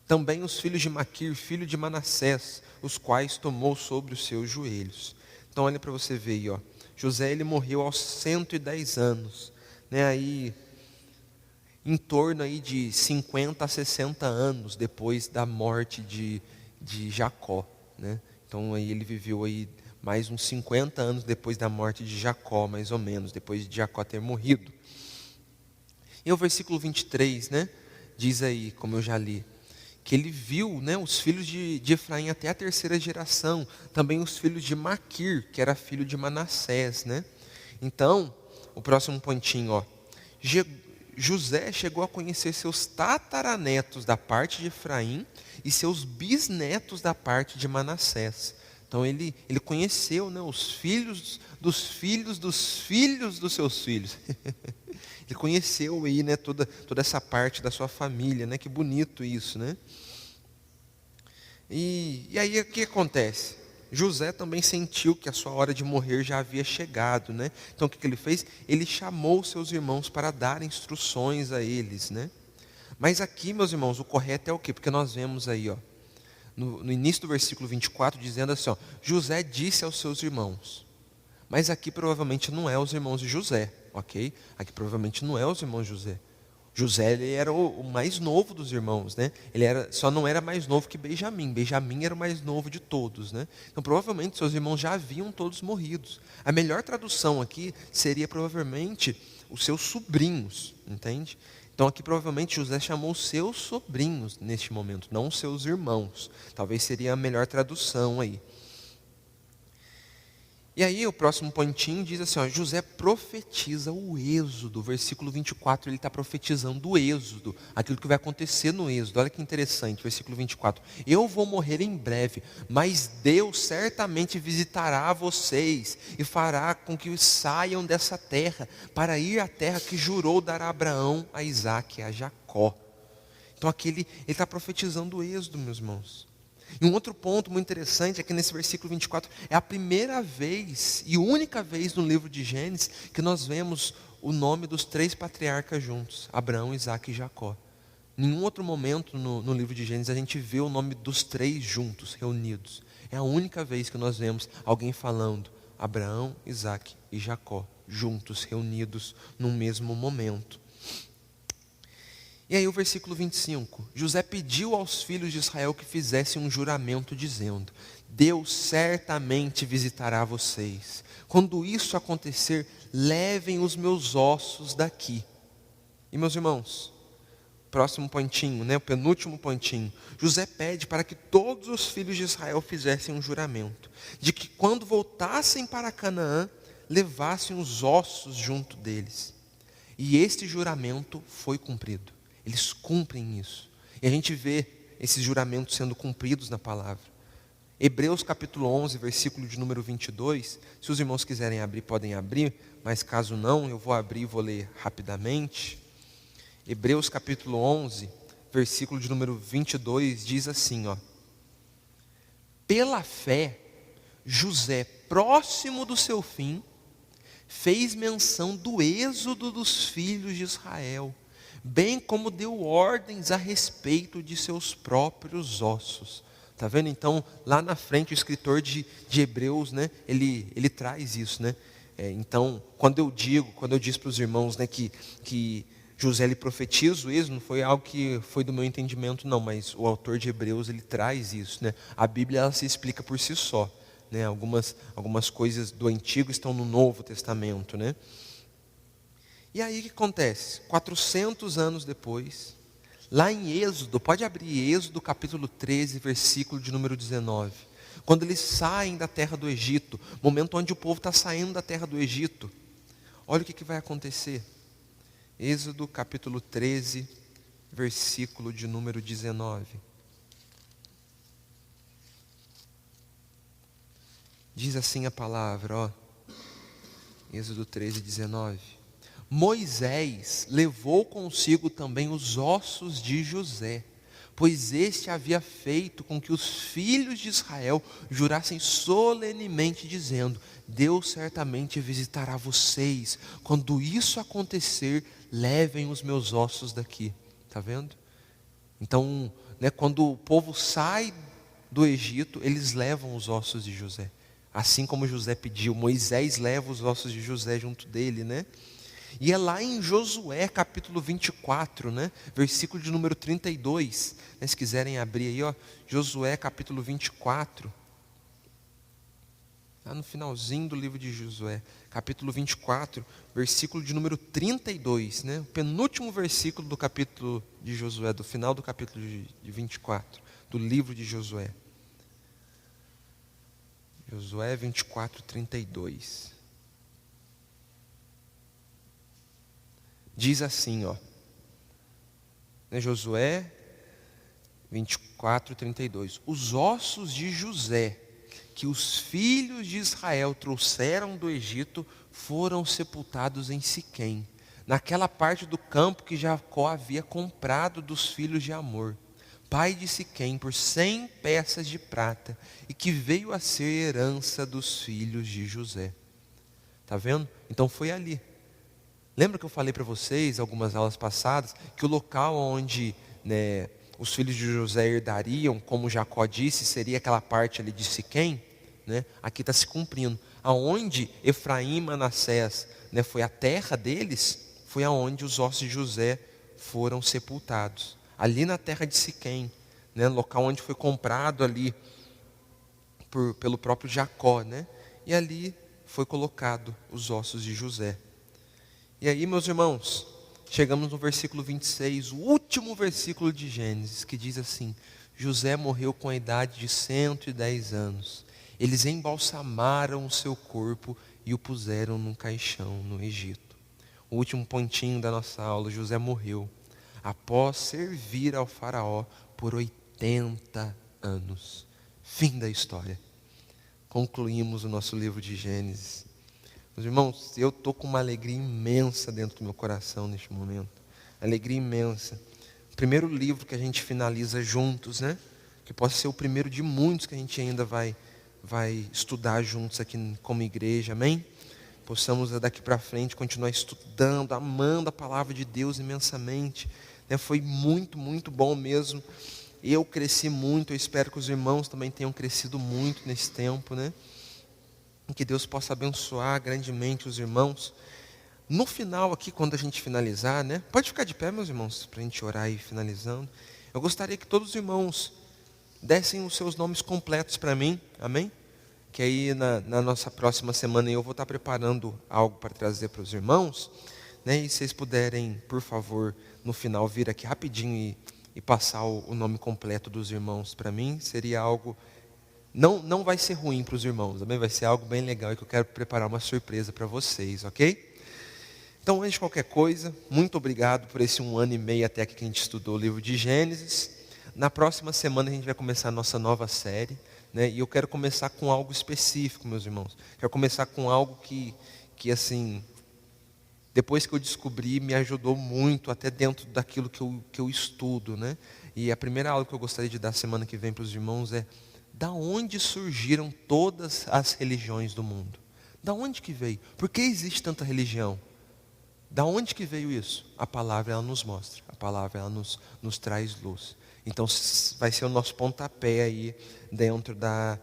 Também os filhos de Maquir, filho de Manassés, os quais tomou sobre os seus joelhos. Então olha para você ver aí, ó. José ele morreu aos 110 anos, né? Aí em torno aí de 50 a 60 anos depois da morte de Jacó, né? Então aí ele viveu aí mais uns 50 anos depois da morte de Jacó, mais ou menos, depois de Jacó ter morrido. E o versículo 23, né? Diz aí, como eu já li, que ele viu, né, os filhos de Efraim até a terceira geração, também os filhos de Maquir, que era filho de Manassés, né? Então, o próximo pontinho, ó, José chegou a conhecer seus tataranetos da parte de Efraim e seus bisnetos da parte de Manassés. Então ele conheceu, né, os filhos dos filhos dos filhos dos seus filhos. Ele conheceu aí, né, toda essa parte da sua família, né? Que bonito isso, né? E aí o que acontece? José também sentiu que a sua hora de morrer já havia chegado, né? Então o que ele fez? Ele chamou seus irmãos para dar instruções a eles, né? Mas aqui, meus irmãos, o correto é o quê? Porque nós vemos aí, ó, no início do versículo 24, dizendo assim, ó, José disse aos seus irmãos. Mas aqui provavelmente não é os irmãos de José, ok? Aqui provavelmente não é os irmãos de José. José ele era o mais novo dos irmãos, né? Só não era mais novo que Benjamim. Benjamim era o mais novo de todos, né? Então provavelmente seus irmãos já haviam todos morridos. A melhor tradução aqui seria provavelmente os seus sobrinhos, entende? Então aqui provavelmente José chamou os seus sobrinhos neste momento, não os seus irmãos. Talvez seria a melhor tradução aí. E aí o próximo pontinho diz assim, ó, José profetiza o êxodo, versículo 24, ele está profetizando o êxodo, aquilo que vai acontecer no êxodo. Olha que interessante, versículo 24, eu vou morrer em breve, mas Deus certamente visitará vocês e fará com que saiam dessa terra, para ir à terra que jurou dar a Abraão, a Isaque e a Jacó. Então aqui ele está profetizando o êxodo, meus irmãos. E um outro ponto muito interessante é que nesse versículo 24 é a primeira vez e única vez no livro de Gênesis que nós vemos o nome dos três patriarcas juntos, Abraão, Isaque e Jacó. Em nenhum outro momento no livro de Gênesis a gente vê o nome dos três juntos, reunidos. É a única vez que nós vemos alguém falando Abraão, Isaque e Jacó, juntos, reunidos num mesmo momento. E aí o versículo 25, José pediu aos filhos de Israel que fizessem um juramento dizendo: Deus certamente visitará vocês. Quando isso acontecer, levem os meus ossos daqui. E meus irmãos, próximo pontinho, o penúltimo pontinho, José pede para que todos os filhos de Israel fizessem um juramento, de que quando voltassem para Canaã, levassem os ossos junto deles. E este juramento foi cumprido. Eles cumprem isso. E a gente vê esses juramentos sendo cumpridos na palavra. Hebreus capítulo 11, versículo de número 22. Se os irmãos quiserem abrir, podem abrir. Mas caso não, eu vou abrir e vou ler rapidamente. Hebreus capítulo 11, versículo de número 22. Diz assim, Pela fé, José, próximo do seu fim, fez menção do êxodo dos filhos de Israel, bem como deu ordens a respeito de seus próprios ossos. Está vendo? Então, lá na frente, o escritor de Hebreus, ele traz isso. Então, quando eu disse para os irmãos que José ele profetiza o êxodo, não foi algo que foi do meu entendimento, não, mas o autor de Hebreus ele traz isso. A Bíblia ela se explica por si só. Algumas coisas do Antigo estão no Novo Testamento. E aí o que acontece? 400 anos depois, lá em Êxodo, pode abrir Êxodo capítulo 13, versículo de número 19. Quando eles saem da terra do Egito, momento onde o povo está saindo da terra do Egito, olha o que vai acontecer. Êxodo capítulo 13, versículo de número 19. Diz assim a palavra, Êxodo 13, 19. Moisés levou consigo também os ossos de José, pois este havia feito com que os filhos de Israel jurassem solenemente, dizendo: Deus certamente visitará vocês. Quando isso acontecer, levem os meus ossos daqui. Está vendo? Então, quando o povo sai do Egito, eles levam os ossos de José. Assim como José pediu, Moisés leva os ossos de José junto dele, E é lá em Josué capítulo 24, versículo de número 32, se quiserem abrir aí, Josué capítulo 24, lá no finalzinho do livro de Josué, capítulo 24, versículo de número 32, o penúltimo versículo do capítulo de Josué, do final do capítulo de 24, do livro de Josué. Josué 24, 32. Diz assim, Josué 24, 32. Os ossos de José, que os filhos de Israel trouxeram do Egito, foram sepultados em Siquém, naquela parte do campo que Jacó havia comprado dos filhos de Amor, pai de Siquém, por 100 peças de prata, e que veio a ser herança dos filhos de José. Está vendo? Então foi ali. Lembra que eu falei para vocês, algumas aulas passadas, que o local onde os filhos de José herdariam, como Jacó disse, seria aquela parte ali de Siquém? Aqui está se cumprindo. Aonde Efraim e Manassés foi a terra deles, foi aonde os ossos de José foram sepultados. Ali na terra de Siquém, local onde foi comprado ali pelo próprio Jacó, E ali foi colocado os ossos de José. E aí, meus irmãos, chegamos no versículo 26, o último versículo de Gênesis, que diz assim: José morreu com a idade de 110 anos. Eles embalsamaram o seu corpo e o puseram num caixão no Egito. O último pontinho da nossa aula, José morreu após servir ao faraó por 80 anos. Fim da história. Concluímos o nosso livro de Gênesis. Meus irmãos, eu estou com uma alegria imensa dentro do meu coração neste momento. Alegria imensa. O primeiro livro que a gente finaliza juntos, Que possa ser o primeiro de muitos que a gente ainda vai estudar juntos aqui como igreja, amém? Possamos daqui para frente continuar estudando, amando a palavra de Deus imensamente. Foi muito, muito bom mesmo. Eu cresci muito, eu espero que os irmãos também tenham crescido muito nesse tempo, Que Deus possa abençoar grandemente os irmãos. No final aqui, quando a gente finalizar, né? Pode ficar de pé, meus irmãos, para a gente orar e ir finalizando. Eu gostaria que todos os irmãos dessem os seus nomes completos para mim, amém? Que aí na nossa próxima semana eu vou estar preparando algo para trazer para os irmãos, né? E vocês puderem, por favor, no final vir aqui rapidinho e passar o nome completo dos irmãos para mim, seria algo, não vai ser ruim para os irmãos, também vai ser algo bem legal e que eu quero preparar uma surpresa para vocês, ok? Então, antes de qualquer coisa, muito obrigado por esse 1 ano e meio até aqui que a gente estudou o livro de Gênesis. Na próxima semana a gente vai começar a nossa nova série, né? E eu quero começar com algo específico, meus irmãos. Quero começar com algo que assim, depois que eu descobri, me ajudou muito, até dentro daquilo que eu estudo, né? E a primeira aula que eu gostaria de dar semana que vem para os irmãos é: da onde surgiram todas as religiões do mundo? Da onde que veio? Por que existe tanta religião? Da onde que veio isso? A palavra ela nos mostra, a palavra ela nos traz luz. Então vai ser o nosso pontapé aí dentro da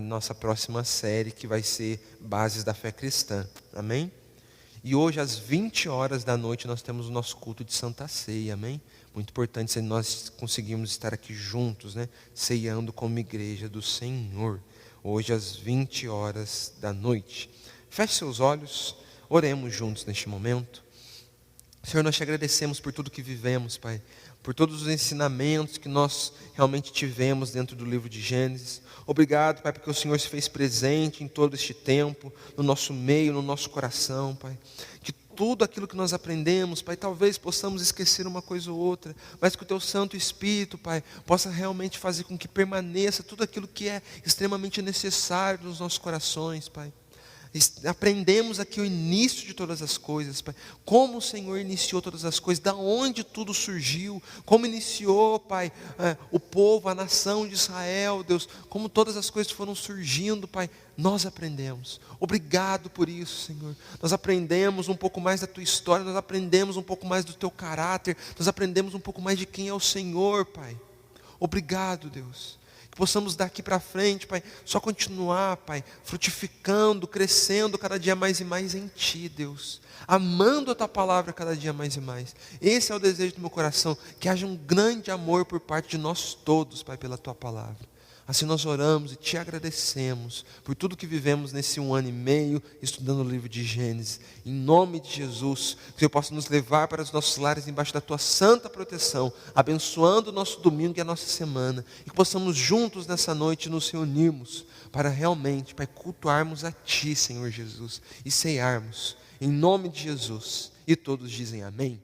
nossa próxima série, que vai ser Bases da Fé Cristã, amém? E hoje às 20 horas da noite nós temos o nosso culto de Santa Ceia, amém? Muito importante se nós conseguirmos estar aqui juntos, né? Ceiando como igreja do Senhor, hoje às 20 horas da noite. Feche seus olhos. Oremos juntos neste momento. Senhor, nós te agradecemos por tudo que vivemos, Pai, por todos os ensinamentos que nós realmente tivemos dentro do livro de Gênesis. Obrigado, Pai, porque o Senhor se fez presente em todo este tempo, no nosso meio, no nosso coração, Pai. Que tudo aquilo que nós aprendemos, Pai, talvez possamos esquecer uma coisa ou outra, mas que o Teu Santo Espírito, Pai, possa realmente fazer com que permaneça tudo aquilo que é extremamente necessário nos nossos corações, Pai. Aprendemos aqui o início de todas as coisas, Pai. Como o Senhor iniciou todas as coisas, da onde tudo surgiu, como iniciou, Pai, o povo, a nação de Israel, Deus, como todas as coisas foram surgindo, Pai, nós aprendemos. Obrigado por isso, Senhor. Nós aprendemos um pouco mais da Tua história, nós aprendemos um pouco mais do Teu caráter, nós aprendemos um pouco mais de quem é o Senhor, Pai. Obrigado, Deus. Possamos daqui para frente, Pai, só continuar, Pai, frutificando, crescendo cada dia mais e mais em Ti, Deus, amando a Tua palavra cada dia mais e mais. Esse é o desejo do meu coração, que haja um grande amor por parte de nós todos, Pai, pela Tua palavra. Assim nós oramos e Te agradecemos por tudo que vivemos nesse 1 ano e meio, estudando o livro de Gênesis. Em nome de Jesus, que o Senhor possa nos levar para os nossos lares embaixo da Tua santa proteção, abençoando o nosso domingo e a nossa semana. E que possamos juntos nessa noite nos reunirmos para realmente, Pai, cultuarmos a Ti, Senhor Jesus, e ceiarmos. Em nome de Jesus. E todos dizem amém.